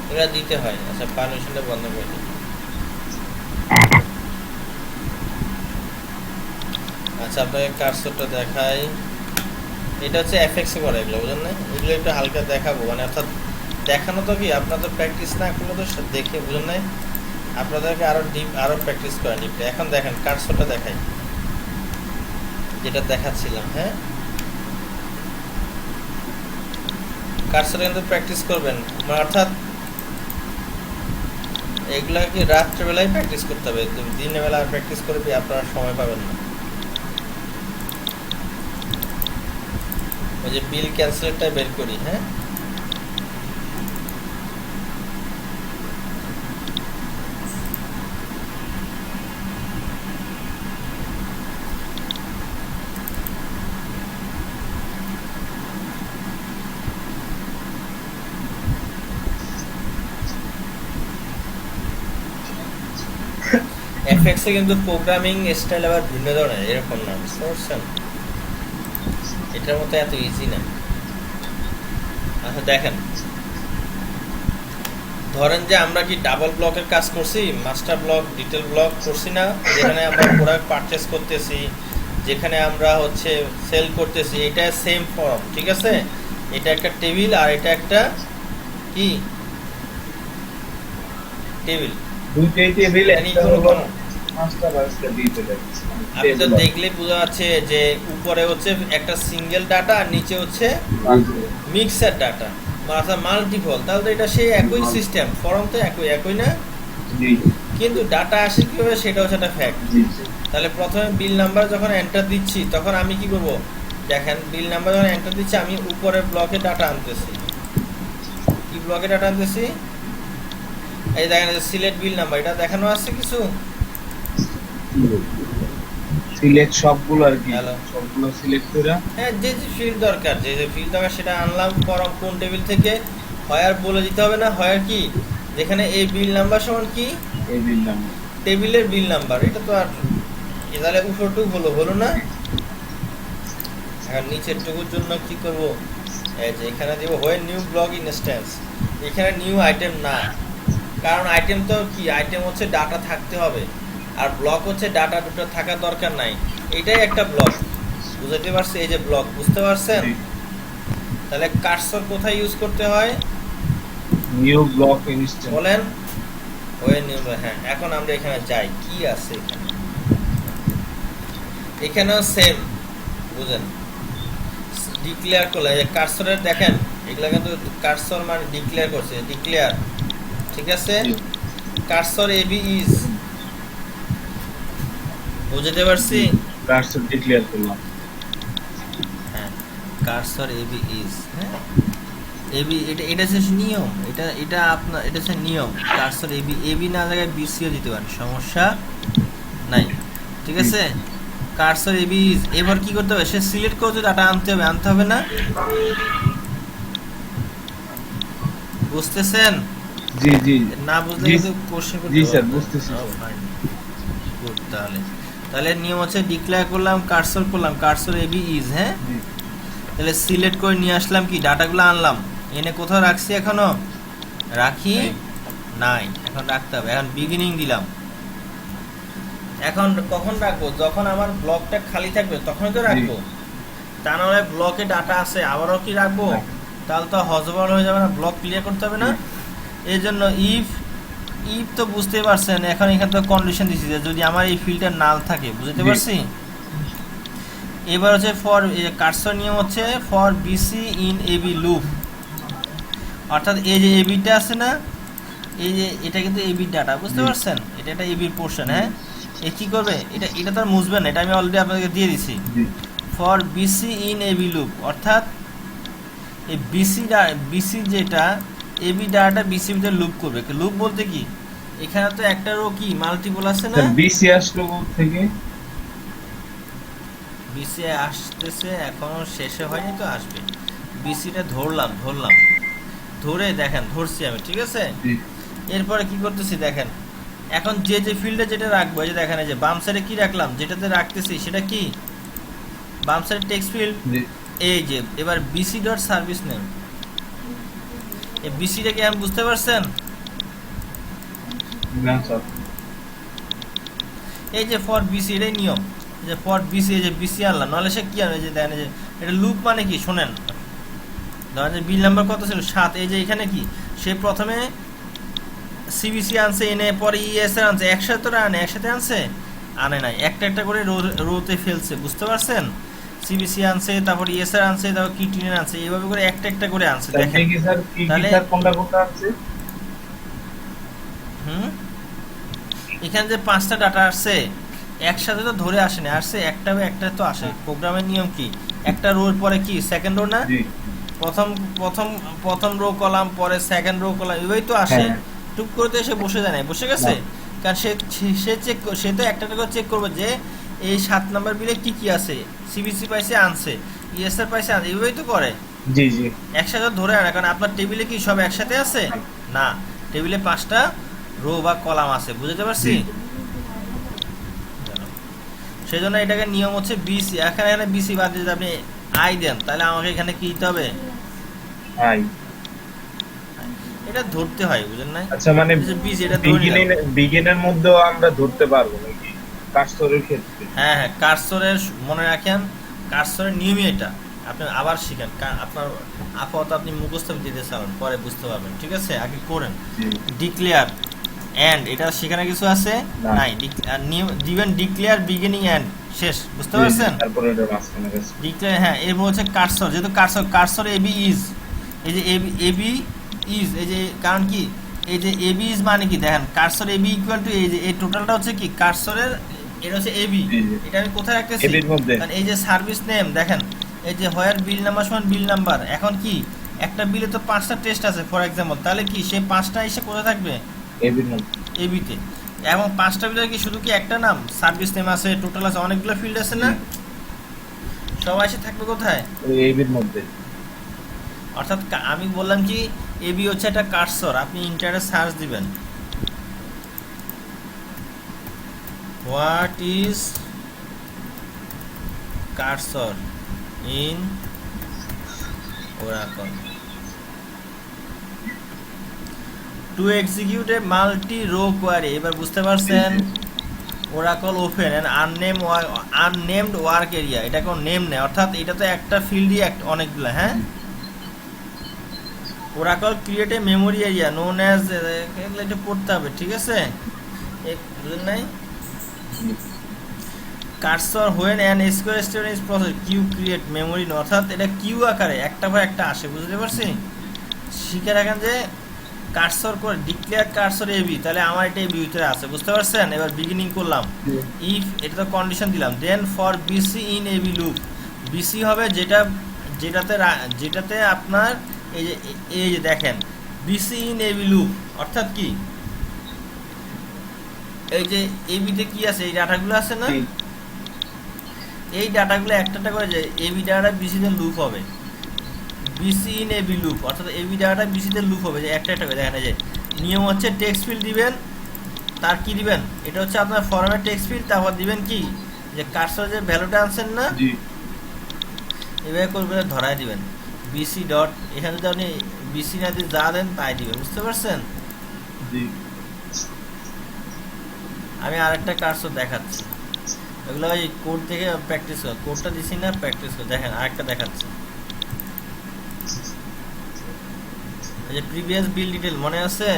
S1: এগুলো দিতে হয়। আচ্ছা, পারমিশনটা বন্ধ করে দিই। আচ্ছা, আপনাকে কার্সরটা দেখাই। এটা হচ্ছে এফএক্সে করে এগুলো, বুঝলেন না? এগুলো একটু হালকা দেখাবো, মানে অর্থাৎ দেখানো তো কি, আপনাদের প্র্যাকটিস না করলে তো দেখে বুঝলেন না, আপনাদেরকে আরো ডিপ আরো প্র্যাকটিস করা ডিপটা। এখন দেখেন কার্সরটা দেখাই, যেটা দেখাচ্ছিলাম। হ্যাঁ, কার্সরে কিন্তু প্র্যাকটিস করবেন, মানে অর্থাৎ এগুলা কি রাত্রেবেলায় প্র্যাকটিস করতে হবে, দিনের বেলা প্র্যাকটিস করবে আপনারা সময় পাবেন না। ওই যে বিল ক্যান্সেলটা বের করি। হ্যাঁ, এফএক্সে কিন্তু প্রোগ্রামিং স্টাইল আবার ভিন্ন ধরনের, এরকম না, বুঝতে পারছেন? এটার মতো এত ইজি না। আচ্ছা দেখেন, ধরেন যে আমরা কি ডাবল ব্লকের কাজ করছি, মাস্টার ব্লক ডিটেল ব্লক করছি না, যেখানে আমরা প্রোডাক্ট পারচেস করতেছি, যেখানে আমরা হচ্ছে সেল করতেছি, এটা সেম ফর্ম, ঠিক আছে? এটা একটা টেবিল আর এটা একটা কি টেবিল,
S2: দুইটাই টেবিল,
S1: মানে
S2: একটা
S1: কোনো
S2: হলো
S1: কোনো
S2: মাস্টার আর একটা ডিটেল।
S1: আপনি তো দেখলে বোঝা যাচ্ছে যে উপরে হচ্ছে একটা সিঙ্গেল ডাটা আর নিচে হচ্ছে মিক্সার ডাটা, অর্থাৎ মাল্টিপল। তাহলে তো এটা সেই একই সিস্টেম, ফর্ম তো একই না,
S2: জি
S1: কিন্তু ডাটা আসে কিভাবে সেটা হচ্ছে একটা ফ্যাক্ট।
S2: জি জি।
S1: তাহলে প্রথমে বিল নাম্বার যখন এন্টার দিচ্ছি তখন আমি কি করব, দেখেন বিল নাম্বার যখন এন্টার দিচ্ছি আমি উপরের ব্লকে ডাটা আনতেছি। কি ব্লকে ডাটা আনতেছি? এই দেখেন সিলেক্ট বিল নাম্বার, এটা দেখানো আছে কিছু।
S2: সিলেক্ট সবগুলো আর কি,
S1: হ্যালো,
S2: সবগুলো সিলেক্ট করে
S1: হ্যাঁ, যে যে ফিল্ড দরকার, যে যে ফিল্ড দরকার সেটা আনলাম। ফর্ম কোন টেবিল থেকে হয় আর বলে দিতে হবে না, হয় আর কি যেখানে এই বিল নাম্বার সমান কি
S2: এই বিল নাম্বার,
S1: টেবিলের বিল নাম্বার, এটা তো আর তাহলে উপরটুকু হলো না। এখন নিচের টুকুর জন্য কি করব, এই যে এখানে দেব হয় নিউ ব্লক ইনস্ট্যান্স। এখানে নিউ আইটেম না, কারণ আইটেম তো কি, আইটেম হচ্ছে ডাটা থাকতে হবে, আর ব্লক হচ্ছে ডাটা দুটো থাকার দরকার নাই। এটাই একটা ব্লক, বুঝতে পারছি? এই যে ব্লক, বুঝতে পারছেন? তাহলে কার্সর কোথায় ইউজ করতে হয়
S2: নিউ ব্লক ইনস্ট্যান্স
S1: বলেন? ওই নিউ, হ্যাঁ। এখন আমরা এখানে যাই, কি আছে এখানে, এখানেও সেম, বুঝেন? ডিক্লেয়ার করলে কার্সরের দেখেন এগুলা কিন্তু কার্সর মানে ডিক্লেয়ার করছে, ডিক্লেয়ার, ঠিক আছে? কার্সর এবি ইজ, বুঝতে পারছি?
S2: কার্সর ডিক্লেয়ার করলাম।
S1: হ্যাঁ, কার্সর এবি ইজ, হ্যাঁ এবি, এটা হচ্ছে নিয়ম, এটা আপনার এটা হচ্ছে নিয়ম। কার্সর এবি, এবি না জায়গায় বিসিও দিতে পারেন, সমস্যা নাই, ঠিক আছে। কার্সর এবি ইজ, এবার কি করতে হবে, সে সিলেক্ট করে ডাটা আনতে হবে না, বুঝতেছেন?
S2: জি জি
S1: না বুঝলে
S2: জি,
S1: কিন্তু কোশ্চেন করতে
S2: জি স্যার
S1: পারবেন।
S2: বুঝতেছি
S1: Oh,
S2: স্যার।
S1: fine. Good, তাহলে নিয়ম হচ্ছে ডিক্লেয়ার করলাম, কার্সর করলাম, কার্সর এবি ইজ, হ্যাঁ
S2: জি
S1: তাহলে সিলেক্ট করে নিয়ে আসলাম, কি ডাটাগুলো আনলাম, এনে কোথাও রাখছি, এখনো রাখি নাই, এখন রাখতে হবে। এখন বিগিনিং দিলাম, এখন কখন রাখবো, যখন আমার ব্লকটা খালি থাকবে তখনই তো রাখবো, তা নাহলে ব্লকে ডাটা আছে আবারও কি রাখবো,
S2: হ্যাঁ।
S1: তাহলে তো হজবল হয়ে যাবে না, ব্লক ক্লিয়ার করতে হবে না। এই জন্য ইফ তো বুঝতেই পারছেন, এখন এখানে তো কন্ডিশন দিছি যে যদি আমার এই ফিল্ডটা নাল থাকে, বুঝতে
S2: জি।
S1: পারছি। এবার হচ্ছে ফর কার্সর নিয়ম হচ্ছে for BC in AB loop, অর্থাৎ এই যে এবিটা আছে না, এই যে এটা কিন্তু এবির ডাটা, বুঝতে
S2: জি।
S1: পারছেন, এটা একটা এবির পোর্শন, হ্যাঁ এ কি করবে, এটা তো আর মুছবে না, এটা আমি অলরেডি আপনাদেরকে দিয়ে দিছি।
S2: জি
S1: for BC in AB loop, অর্থাৎ এই বিসি যেটা এবি ডাটা বিসি ভিতরে লুপ করবে। লুপ বলতে কি, এখানে তো একটা রো কি মাল্টিপল আছে না,
S2: স্যার বিসি আসলো থেকে
S1: বিসি আসতেছে, এখনো শেষে হয়নি তো আসবে। বিসিটা ধরলাম, ধরে দেখেন ধরছি আমি, ঠিক আছে।
S2: জি
S1: এরপরে কি করতেছি দেখেন, এখন যে ফিল্ডে যেটা রাখবো, এই যে দেখেন এই যে বাম সাইডে কি রাখলাম, যেটাতে রাখতেছি সেটা কি বাম সাইডে টেক্সট ফিল্ড,
S2: জি
S1: এই যে এবার বিসি ডট সার্ভিস নেম, এই বিসিটা কি আপনি বুঝতে পারছেন?
S2: না স্যার
S1: এই যে ফর বিসি, এটাই নিয়ম, যে ফর বিসি, এই যে বিসি আনলাম, নাহলে সে কি আনবে, যে দেখেন এই যে এটা লুপ মানে কি শোনেন, ধরেন যে বিল নাম্বার কত ছিল 7, এই যে এখানে কি সে প্রথমে সিবিসি আনছে, এনে পরে ইএসআর আনছে, একসাথে তো একসাথে আনে নাই, একটা করে রোতে ফেলছে, বুঝতে পারছেন। সিবিসি আনছে, তারপর ইএসআর আনছে, তারপর কিটিনের আনছে, এইভাবে করে একটা করে আনছে, দেখেন।
S2: কি স্যার কি
S1: তাহলে
S2: স্যার কোনটা আছে?
S1: এখানে যে 5টা ডাটা আসছে একসাথে তো ধরে আসেনি, আসছে একটা তো আসে। প্রোগ্রামের নিয়ম কি, একটা রোর পরে কি সেকেন্ড রো না,
S2: জি
S1: প্রথম রো কলাম, পরে সেকেন্ড রো কলাম, এভাবেই তো আসে।
S2: হ্যাঁ।
S1: টুক করে তো এসে বসে যায় না, বসে গেছে, কারণ সে তো একটা করে চেক করবে যে এই 7 নাম্বার বিলে কি আছে, সিবিসি পাইছে আনছে, ইএসআর পাইছে আনছে, এভাবেই তো করে,
S2: জি জি
S1: একসাথে ধরে আনে। কারণ আপনার টেবিলে কি সব একসাথে আছে না, টেবিলে 5টা রো বা কলাম আছে, বুঝতে পারছি। সেই জন্য এটাকে নিয়ম হচ্ছে বিসি, এখানে বিসি বাদ দিয়ে যদি আপনি আই দেন, তাহলে আমাকে এখানে কি দিতে হবে,
S2: হাই।
S1: এটা ধরতে হয়, বুঝেন না।
S2: আচ্ছা মানে
S1: বিসি এটা ধরে নিলাম।
S2: বিগিনের মধ্যেও আমরা ধরতে পারবো নাকি কার্সরের ক্ষেত্রে?
S1: হ্যাঁ, কার্সরের মনে রাখেন, কার্সরের নিয়মই এটা, আপনি আবার শিখেন, আপনার আপাতত আপনি মুখস্থ দিতে চান, পরে বুঝতে পারবেন, ঠিক আছে, আগে করেন।
S2: জি
S1: ডিক্লেয়ার এন্ড, এটা সেখানে কিছু আছে
S2: না।
S1: নাই, দিবেন ডিক্লেয়ার বিগিনিং এন্ড শেষ, বুঝতে পারছেন।
S2: তারপরে এটা মাঝখানে গেছে।
S1: ডিক্লেয়ার, হ্যাঁ এরপর হচ্ছে কার্সর, যেহেতু কার্সর এবি ইজ, এই যে এবি ইজ, এই যে কারণ কি, এই যে এবি ইজ মানে কি দেখেন, কার্সর এবি ইকুয়াল টু এই যে এই টোটালটা হচ্ছে কি কার্সরের, এটা হচ্ছে এবি,
S2: জি, জি।
S1: এটা আমি কোথায় রাখতেছি,
S2: এবির মধ্যে।
S1: কারণ এই যে সার্ভিস নেম দেখেন, এই যে হোয়ার বিল নাম্বার সমান বিল নাম্বার, এখন কি একটা বিলে তো 5টা টেস্ট আছে ফর এক্সাম্পল, তাহলে কি সেই 5টা এসে কোথায় থাকবে,
S2: এবির মধ্যে।
S1: এবিতে। এবং 5টা বিলের কি শুধু কি একটা নাম, সার্ভিস নেম আছে, টোটাল আছে, অনেকগুলো ফিল্ড আছে না, সবাই এসে থাকবে কোথায়,
S2: ওই এবির মধ্যে।
S1: অর্থাৎ আমি বললাম কি এবি হচ্ছে একটা কার্সর, আপনি ইন্টারনেটে সার্চ দিবেন what is cursor in Oracle to execute a multi row query. এবার বুঝতে পারছেন, Oracle open and unnamed work area, এটা কোনো নেম নেই, অর্থাৎ এটা তো একটা ফিল্ডই অনেকগুলো, হ্যাঁ। Oracle create a memory area known as, এগুলো একটু পড়তে হবে, ঠিক আছে, বুঝলেন নাই। Cursor when an SQL statement is process Q create memory, অর্থাৎ এটা কিউ আকারে একটা পর একটা আসে, বুঝতে পারছি। শিখে রাখেন যে কার্সর করে ডিক্লেয়ার কার্সর এবি, তাহলে আমার এটা এবি ভিতরে আছে, বুঝতে পারছেন? এবার বিগিনিং করলাম, ইফ এটা তো কন্ডিশন দিলাম, then for BC in AB loop, BC হবে যেটাতে আপনার এই যে দেখেন বিসি ইন এবি লুপ অর্থাৎ কি, এই যে এবিতে কি আছে, এই ডাটাগুলো আছে না, এই ডাটাগুলো একটা করে যে এবি ডাটা বিসিতে লুপ হবে, বিসি ইন এবি লুপ অর্থাৎ এবি ডাটা বিসিতে লুপ হবে, যে একটা করে দেখেন। এই যে নিয়ম হচ্ছে টেক্সট ফিল্ড দিবেন, তার কি দিবেন, এটা হচ্ছে আপনার ফরম্যাট টেক্সট ফিল্ড, তারপর দিবেন কি যে কার্সর যে ভ্যালুটা আনছেন না, এভাবে করে ধরায় দিবেন বিসি ডট, এখানে যদি আপনি বিসি না দিয়ে যা দেন তাই দিবেন, বুঝতে পারছেন? আমি আরেকটা কার্সর দেখাচ্ছি, এগুলো ওই কোড থেকে প্র্যাকটিস কর, কোডটা দিছি না, প্র্যাকটিস কর, দেখেন আরেকটা দেখাচ্ছি, এই যে প্রিভিয়াস বিল ডিটেল মনে আছে,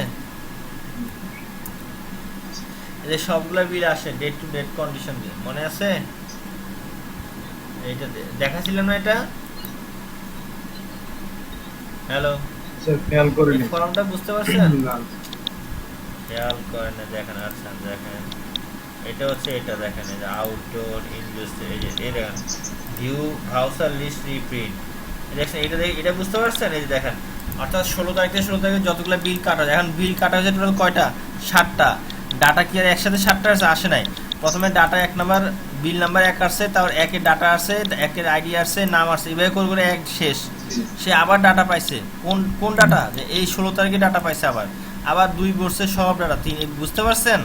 S1: এই যে সবগুলা বিল আসে ডেট টু ডেট কন্ডিশন দিয়ে, মনে আছে? এইটা দেখাছিল না এটা, হ্যালো
S2: স্যার খেয়াল করিনি,
S1: ফর্মটা বুঝতে পারছেন? খেয়াল করেন না, দেখেন, আচ্ছা দেখেন, এটা হচ্ছে এটা দেখেন, এই যে আউটডোর ইনভেস্ট, এই যে এই দেখেন ভিউ ব্রাউজার লিস্ট রিপ্রিন্ট, দেখেন এটা বুঝতে পারছেন? এই যে দেখেন, অর্থাৎ 16 তারিখ থেকে 16 তারিখে যতগুলো বিল কাটা, এখন বিল কাটা হয়েছে টোটাল কয়টা, 7টা। ডাটা কি আর একসাথে 7টা আসে নাই, প্রথমে ডাটা 1 নাম্বার বিল নাম্বার 1 আসছে, তারপর 1 এর ডাটা আসছে, 1 এর আইডি আসছে, নাম আসছে, এইভাবে করে 1 শেষ, সে আবার ডাটা পাইছে, কোন ডাটা, যে এই 16 তারিখে ডাটা পাইছে, আবার 2 বছর সব ডাটা 3, বুঝতে পারছেন?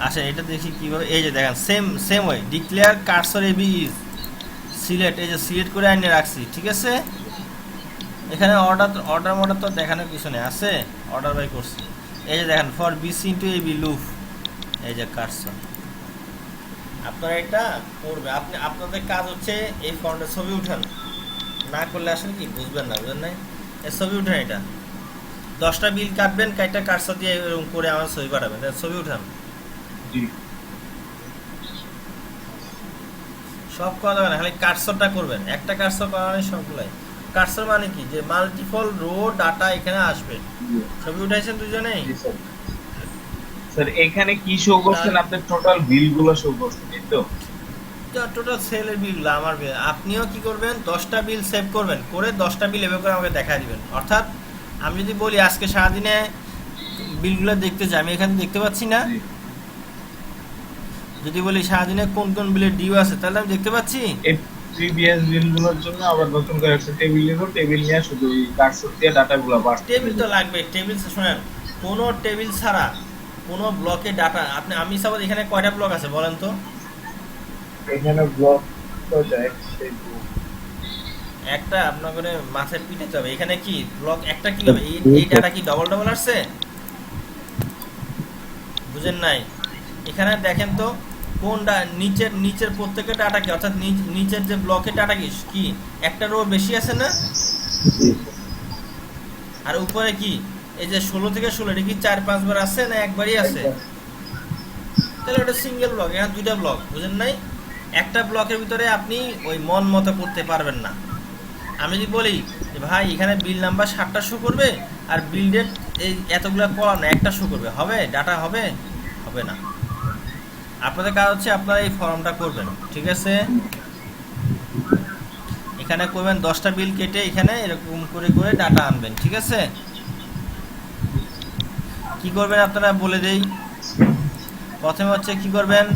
S1: আচ্ছা এটা দেখি কিভাবে, এই যে দেখেন same way declare cursor AB is select, এই যে সিলেক্ট করে আইনে রাখছি, ঠিক আছে? এখানে অর্ডার তো দেখানোর কিছু নেই, আছে অর্ডার বাই করছি, এই যে দেখেন for BC into AB loop, এই যে কার্সর, আপনারা এটা করবে, আপনাদের কাজ হচ্ছে এই ফন্টের ছবি উঠান, না করলে আসলে কি বুঝবেন না, বুঝলেন নাই? এই ছবি উঠান, এটা 10টা বিল কাটবেন, কাইটা কার্সর দিয়ে এরকম করে আমার ছবি পাঠাবেন, ছবি উঠান, সব করা যাবে না, খালি কার্সরটা করবেন, একটা কার্সর করানো সবগুলাই। কার্সর মানে কি, যে মাল্টিপল রো ডাটা এখানে আসবে, ছবি উঠাইছেন দুজনেই?
S2: স্যার এখানে কি শো করছেন, আপনার টোটাল বিল গুলো শো করছেন, এই তো
S1: টোটাল সেলের বিলগুলো আমার বিল, আপনিও কি করবেন, 10টা বিল সেভ করবেন, করে 10টা বিল এভাবে করে আমাকে দেখায় দিবেন। অর্থাৎ আমি যদি বলি আজকে সারাদিনে বিলগুলো দেখতে চাই, আমি এখানে দেখতে পাচ্ছি না, যদি বলি সারাদিনে কোন কোন বিলের ডিউ আছে, তাহলে আমি দেখতে পাচ্ছি।
S2: এই প্রিভিয়াস বিলগুলোর জন্য আবার নতুন করে একটা টেবিল নিব, টেবিল নিয়ে শুধু এই কার্সর দিয়ে ডাটাগুলো পাস,
S1: টেবিল তো লাগবে, টেবিল শুনেন, কোনো টেবিল ছাড়া কোনো ব্লকে ডাটা, আমি সাপোজ এখানে কয়টা ব্লক আছে বলেন তো?
S2: এখানে ব্লক তো যায়
S1: একটা আপনার করে মাথায় পিঠে যাবে, এখানে কি ব্লক একটা কি হবে, এই ডাটা কি ডবল আসছে, বুঝেন নাই? এখানে দেখেন তো কোনটা নিচের প্রত্যেকটা ডাটা কি, অর্থাৎ নিচের যে ব্লকের ডাটা কি একটা রো বেশি আছে না, আর উপরে কি এই যে 16 থেকে 16 এটা কি 4-5 বার আছে না একবারই আছে, তাহলে ওটা সিঙ্গেল ব্লক, এখানে 2টা ব্লক, বুঝেন নাই? একটা ব্লকের ভিতরে আপনি ওই মন মতো করতে পারবেন না। আমি যদি বলি ভাই এখানে বিল নাম্বার 7টা শো করবে আর বিল ডেট এই এতগুলো কলাম একটা শো করবে, হবে ডাটা হবে না। আপনাদের কাজ হচ্ছে আপনারা এই ফর্মটা করবেন, ঠিক আছে? এখানে করবেন 10টা বিল কেটে এখানে এরকম করে করে ডাটা আনবেন, ঠিক আছে? কি করবেন আপনারা বলে দেই, প্রথমে হচ্ছে কি করবেন,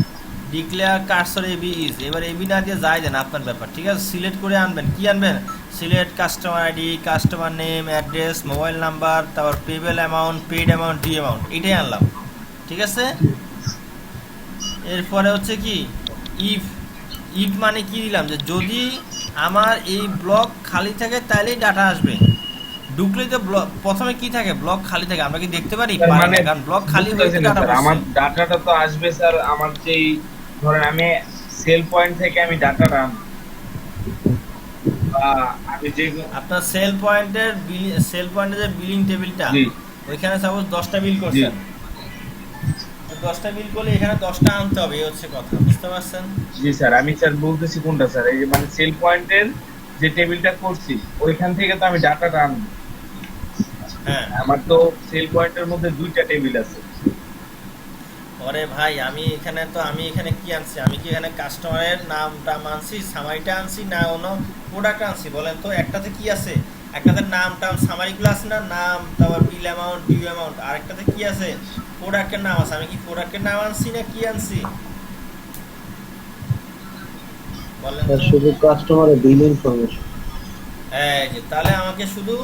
S1: ডিক্লেয়ার কার্সর এবি ইজ, এবার এবি না দিয়ে যাই দেন আপনার ব্যাপার, ঠিক আছে? সিলেক্ট করে আনবেন, কি আনবেন, select customer ID, customer name, address, mobile number, তারপর payable amount, paid amount, D amount, এটাই আনলাম, ঠিক আছে? এরপরে হচ্ছে কি ইফ মানে কি দিলাম, যে যদি আমার এই ব্লক খালি থাকে তাহলেই ডাটা আসবে, ঢুকলেই তো ব্লক প্রথমে কি থাকে, ব্লক খালি থাকে, আমরা কি দেখতে পারি?
S2: মানে
S1: কারণ ব্লক খালি হয়ে ডাটা
S2: আমার ডাটাটা তো আসবে স্যার, আমার যেই ধরেন আমি সেল পয়েন্ট থেকে আমি ডাটাটা আমি যে
S1: আপনার সেল পয়েন্টের যে বিলিং টেবিলটা, ওইখানে সাপোজ 10টা বিল করছেন, 10টা বিল করলে এখানে 10টা আনতে হবে, এই হচ্ছে কথা, বুঝতে পারছেন?
S2: জি স্যার, আমি স্যার বলতেছি কোনটা স্যার, এই যে মানে সেল পয়েন্টের যে টেবিলটা করছি ওইখান থেকে তো আমি ডাটাটা আনবো,
S1: হ্যাঁ
S2: আমার তো সেল পয়েন্টের মধ্যে 2টা টেবিল আছে।
S1: ওরে ভাই আমি এখানে কি আনছি? আমি কি এখানে কাস্টমারের নামটা আনছি, সামারিটা আনছি, না অন্য প্রোডাক্ট আনছি? বলেন তো। একটাতে কি আছে? একটাতে নাম টাম সামারিগুলো আছে না, নাম, তারপর বিল অ্যামাউন্ট, ডিউ অ্যামাউন্ট। আরেকটাতে কি আছে? প্রোডাক্টের নাম আছে। আমি কি প্রোডাক্টের নাম আনছি না কি আনছি? বলেন
S3: স্যার
S1: তো।
S3: শুধু কাস্টমারের বিল ইনফরমেশন।
S1: এই যে, তাহলে আমাকে শুধু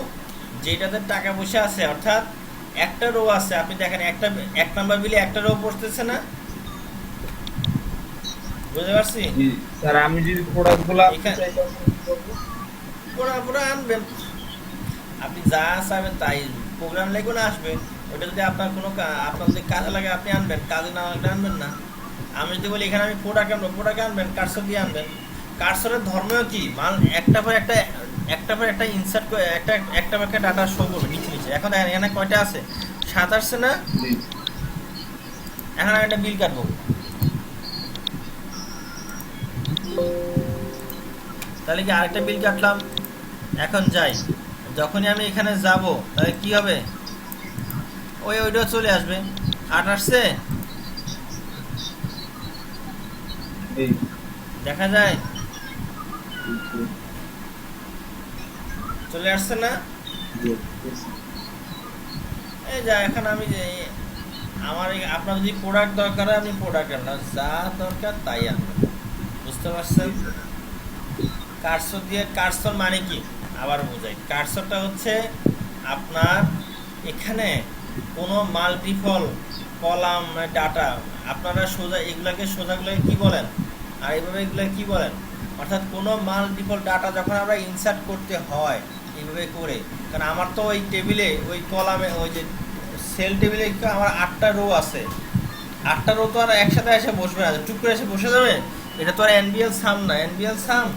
S1: যেটাতে টাকা পয়সা আছে, অর্থাৎ একটা রো আছে, আপনি দেখেন একটা, 1 নাম্বার বিলে একটা রো পড়তেছে না? বুঝতে পারছি?
S2: জি স্যার, আমি যদি প্রোডাক্টগুলো আনতে
S1: এখানে
S2: চাই তখন কি করবো?
S1: পুরা পুরা আনবেন, আপনি যা চাইবেন তাই। প্রোগ্রাম লেগুন আসবে, ওটা যদি আপনার কোনো আপনার যদি কাজে লাগে আপনি আনবেন, কাজে না লাগলে আনবেন না। আমি যদি বলি এখানে আমি প্রোডাক্ট আনবো, প্রোডাক্ট আনবেন, কার্সর দিয়ে আনবেন। কার্সরের ধর্মও কি, মাল একটা পর একটা, একটা পর একটা ইনসার্ট করে, একটা পর একটা ডাটা শো করবে নিচে নিচে। এখন দেখেন এখানে কয়টা আছে? 7 আসছে না?
S2: জি
S1: এখন আমি একটা বিল কাটবো, তাহলে কি আরেকটা বিল কাটলাম। এখন যাই, যখনই আমি এখানে যাব তাহলে কি হবে? ওইটাও চলে আসবে। 8 আসছে,
S2: জি
S1: দেখা যায়
S2: জি
S1: চলে আসছে না?
S3: জি
S1: এই যা, এখন আমি যে আপনার যদি প্রোডাক্ট দরকার হয় আপনি প্রোডাক্ট আনবেন, যা দরকার তাই আনবেন। বুঝতে পারছেন? কার্সর দিয়ে, কার্সর মানে কি আবার বোঝাই। কার্সরটা হচ্ছে আপনার এখানে কোনো মাল্টিপল কলাম ডাটা, আপনারা সোজা সোজাগুলোকে কি বলেন, আর এইভাবে এগুলো কি বলেন? অর্থাৎ কোনো মাল্টিপল ডাটা যখন আমরা ইনসার্ট করতে হয় এইভাবে করে, কারণ আমার তো ওই টেবিলে, ওই কলামে, ওই যে সেল টেবিলে আমার 8টা রো আছে। 8টা রো তো আর একসাথে এসে বসবে না, টুক করে এসে বসে যাবে। এটা তো আর এনবিএল সাম না, এনবিএল সাম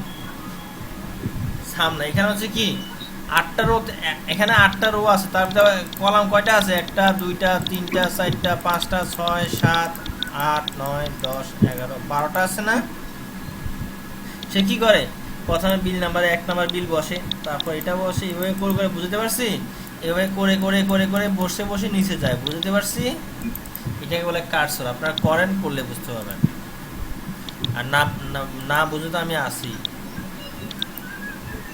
S1: না। এখানে হচ্ছে কি 8টা রো, এখানে 8টা রো আছে, তার ভিতরে কলাম কয়টা আছে? 1টা 2টা 3টা 4টা 5টা 6 7 8 9 10 11 12টা আছে না? সে কি করে? প্রথমে বিল নাম্বারে 1 নাম্বার বিল বসে, তারপর এটা বসে, এভাবে করে করে, বুঝতে পারছি? এভাবে করে করে করে করে বসে বসে নিচে যায়, বুঝতে পারছি? এটাকে বলে কার্সর। আপনারা করেন, করলে বুঝতে পারবেন। আর না না বুঝে তো আমি আসি।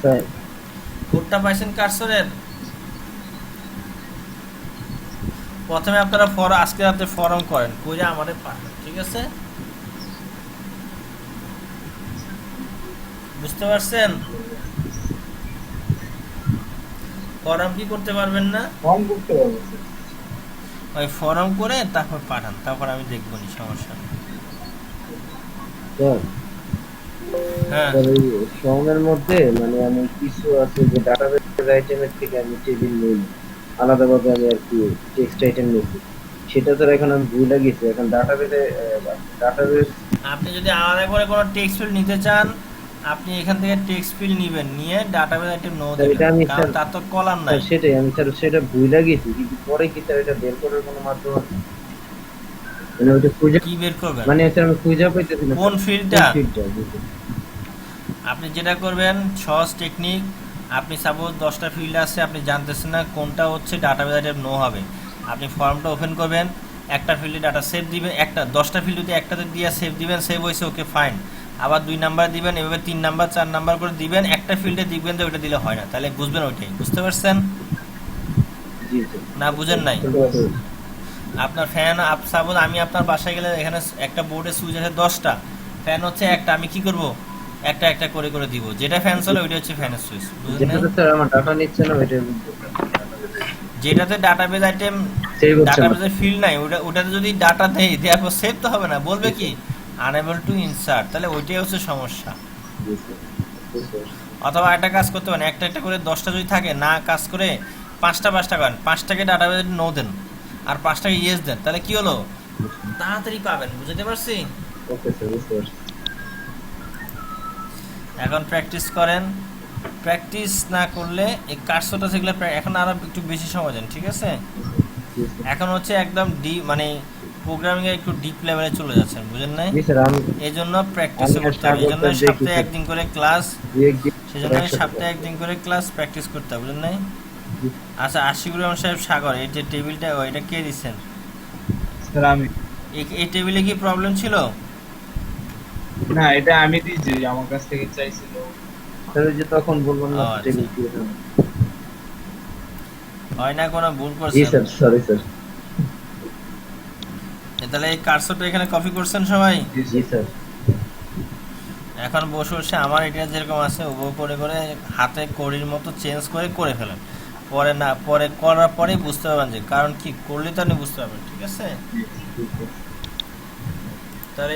S3: স্যার
S1: কোডটা পাইছেন কার্সরের? প্রথমে আপনারা আজকে রাতে ফরম করেন, করে আমাদের পাঠান, ঠিক আছে? বুঝতে পারছেন? ফরম কি করতে পারবেন না?
S2: ফর্ম করতে পারবো স্যার।
S1: ওই ফরম করে তারপর পাঠান, তারপর আমি দেখবো নি, সমস্যা নেই।
S3: স্যার
S1: হ্যাঁ
S3: স্যার এই ফর্মের মধ্যে মানে আমি কিছু আছে যে ডাটাবেস আইটেমের থেকে আমি টেবিল নিই, আলাদাভাবে আমি আর কি টেক্সট আইটেম নিয়েছি, সেটা স্যার এখন আমি ভুলে গেছি। এখন ডাটাবেস
S1: আপনি যদি আলাদা করে কোনো টেক্সট ফিল্ড নিতে চান, আপনি এখান থেকে টেক্সট ফিল্ড নেবেন, নিয়ে ডাটাবেস আইটেম নো
S3: স্যার এটা
S1: দেবেন,
S3: আমি
S1: কারণ
S3: স্যার
S1: তার তো কলাম নাই।
S3: স্যার সেটাই আমি স্যার সেটা ভুলে গেছি, কিন্তু পরে কি স্যার এটা বের করার কোনো মাধ্যম আছে? মানে ওইটা খুঁজে,
S1: কি বের করবেন?
S3: মানে স্যার আমি খুঁজে পাইতেছি না
S1: কোন
S3: স্যার,
S1: ফিল্ডটা?
S3: কোন ফিল্ডটা বুঝতে।
S1: আপনি যেটা করবেন সহজ টেকনিক, আপনি সাপোজ 10টা ফিল্ড আছে, আপনি জানতেছেন না কোনটা হচ্ছে ডাটাবেস আইটেম নো হবে, আপনি ফর্মটা ওপেন করবেন, একটা ফিল্ডে ডাটা সেভ দিবেন, একটা 10টা ফিল্ড যদি একটাতে দিয়ে সেভ দিবেন, সেভ হয়েছে, ওকে ফাইন। আবার 2 নাম্বার দিবেন, এভাবে 3 নাম্বার 4 নাম্বার করে দিবেন, একটা ফিল্ডে দিবেন যে ওইটা দিলে হয় না, তাহলে বুঝবেন ওইটাই। বুঝতে পারছেন
S3: জি স্যার
S1: না? বুঝেন নাই?
S3: বুঝতে পারছি।
S1: আপনার ফ্যান সাপোজ আমি আপনার বাসায় গেলে এখানে একটা বোর্ডে সুইচ আছে 10টা, ফ্যান হচ্ছে একটা, আমি কি করব? একটা একটা করে করে দিব, যেটা ফ্যান চলে ওইটা হচ্ছে ফ্যানের সুইচ। বুঝলেন?
S3: যেটাতে স্যার আমার ডাটা নিচ্ছে না ওইটা
S1: যেটাতে ডাটাবেস আইটেম,
S3: সেভ হচ্ছে না।
S1: ডাটাবেসের ফিল্ড নাই, ওটাতে যদি ডাটা দেই, দেওয়ার পর সেভ তো হবে না, বলবে কি আনএবল টু ইনসার্ট, তাহলে ওইটাই হচ্ছে সমস্যা।
S3: জি স্যার বুঝতে পারছি।
S1: অথবা একটা কাজ করতে পারেন, একটা একটা করে 10টা যদি থাকে, না কাজ করে 5টা করেন, 5টাকে ডাটাবেস নো দেন আর 5টাকে ইয়েস দেন, তাহলে কি হলো? তাড়াতাড়ি পাবেন। বুঝতে পারছি?
S3: ওকে স্যার বুঝতে পারছি।
S1: এখন প্র্যাকটিস করেন, প্র্যাকটিস না করলে এই কার্সটা সেগুলো এখন আরো একটু বেশি সময় দেন, ঠিক আছে?
S3: জি স্যার।
S1: এখন হচ্ছে একদম মানে প্রোগ্রামিং এ একটু ডিপ লেভেলে চলে যাচ্ছেন, বুঝেন নাই?
S3: জি স্যার আমি
S1: এই জন্য প্র্যাকটিস
S3: আমি
S1: করতে হবে, এই জন্য
S3: স্বাগত দেখি
S1: সপ্তাহে
S3: স্যার।
S1: একদিন করে ক্লাস,
S3: দুই একদিন
S1: সেই জন্য
S3: একসাথে
S1: সপ্তাহে একদিন করে ক্লাস প্র্যাকটিস করতে হবে, বুঝেন নাই? আচ্ছা, আশিকুর রহমান সাহেব সাগর, এই যে টেবিলটা এটা কে দিচ্ছেন?
S2: স্যার আমি
S1: এই টেবিলে কি প্রবলেম ছিল?
S2: না, এটা আমি দিয়েছি, আমার কাছ থেকে চাইছিল।
S3: স্যার ওই যে তখন বললাম না
S1: ও, আচ্ছা।
S3: টেবিল ক্রিয়েট হবে।
S1: হয় না কোনো ভুল
S3: জি
S1: করছেন?
S3: Sir, sorry sir.
S1: তাহলে এই কার্সরটা এখানে কপি করছেন সবাই?
S3: জি স্যার।
S1: এখন বসে বসে আমার এটা যেরকম আছে ও করে করে হাতে কড়ির মতো চেঞ্জ করে করে ফেলেন। পরে না, পরে করার পরেই বুঝতে পারবেন যে কারণ কি করলে তো আপনি বুঝতে পারবেন। ঠিক আছে,
S3: জি, জি, জি।
S1: তাহলে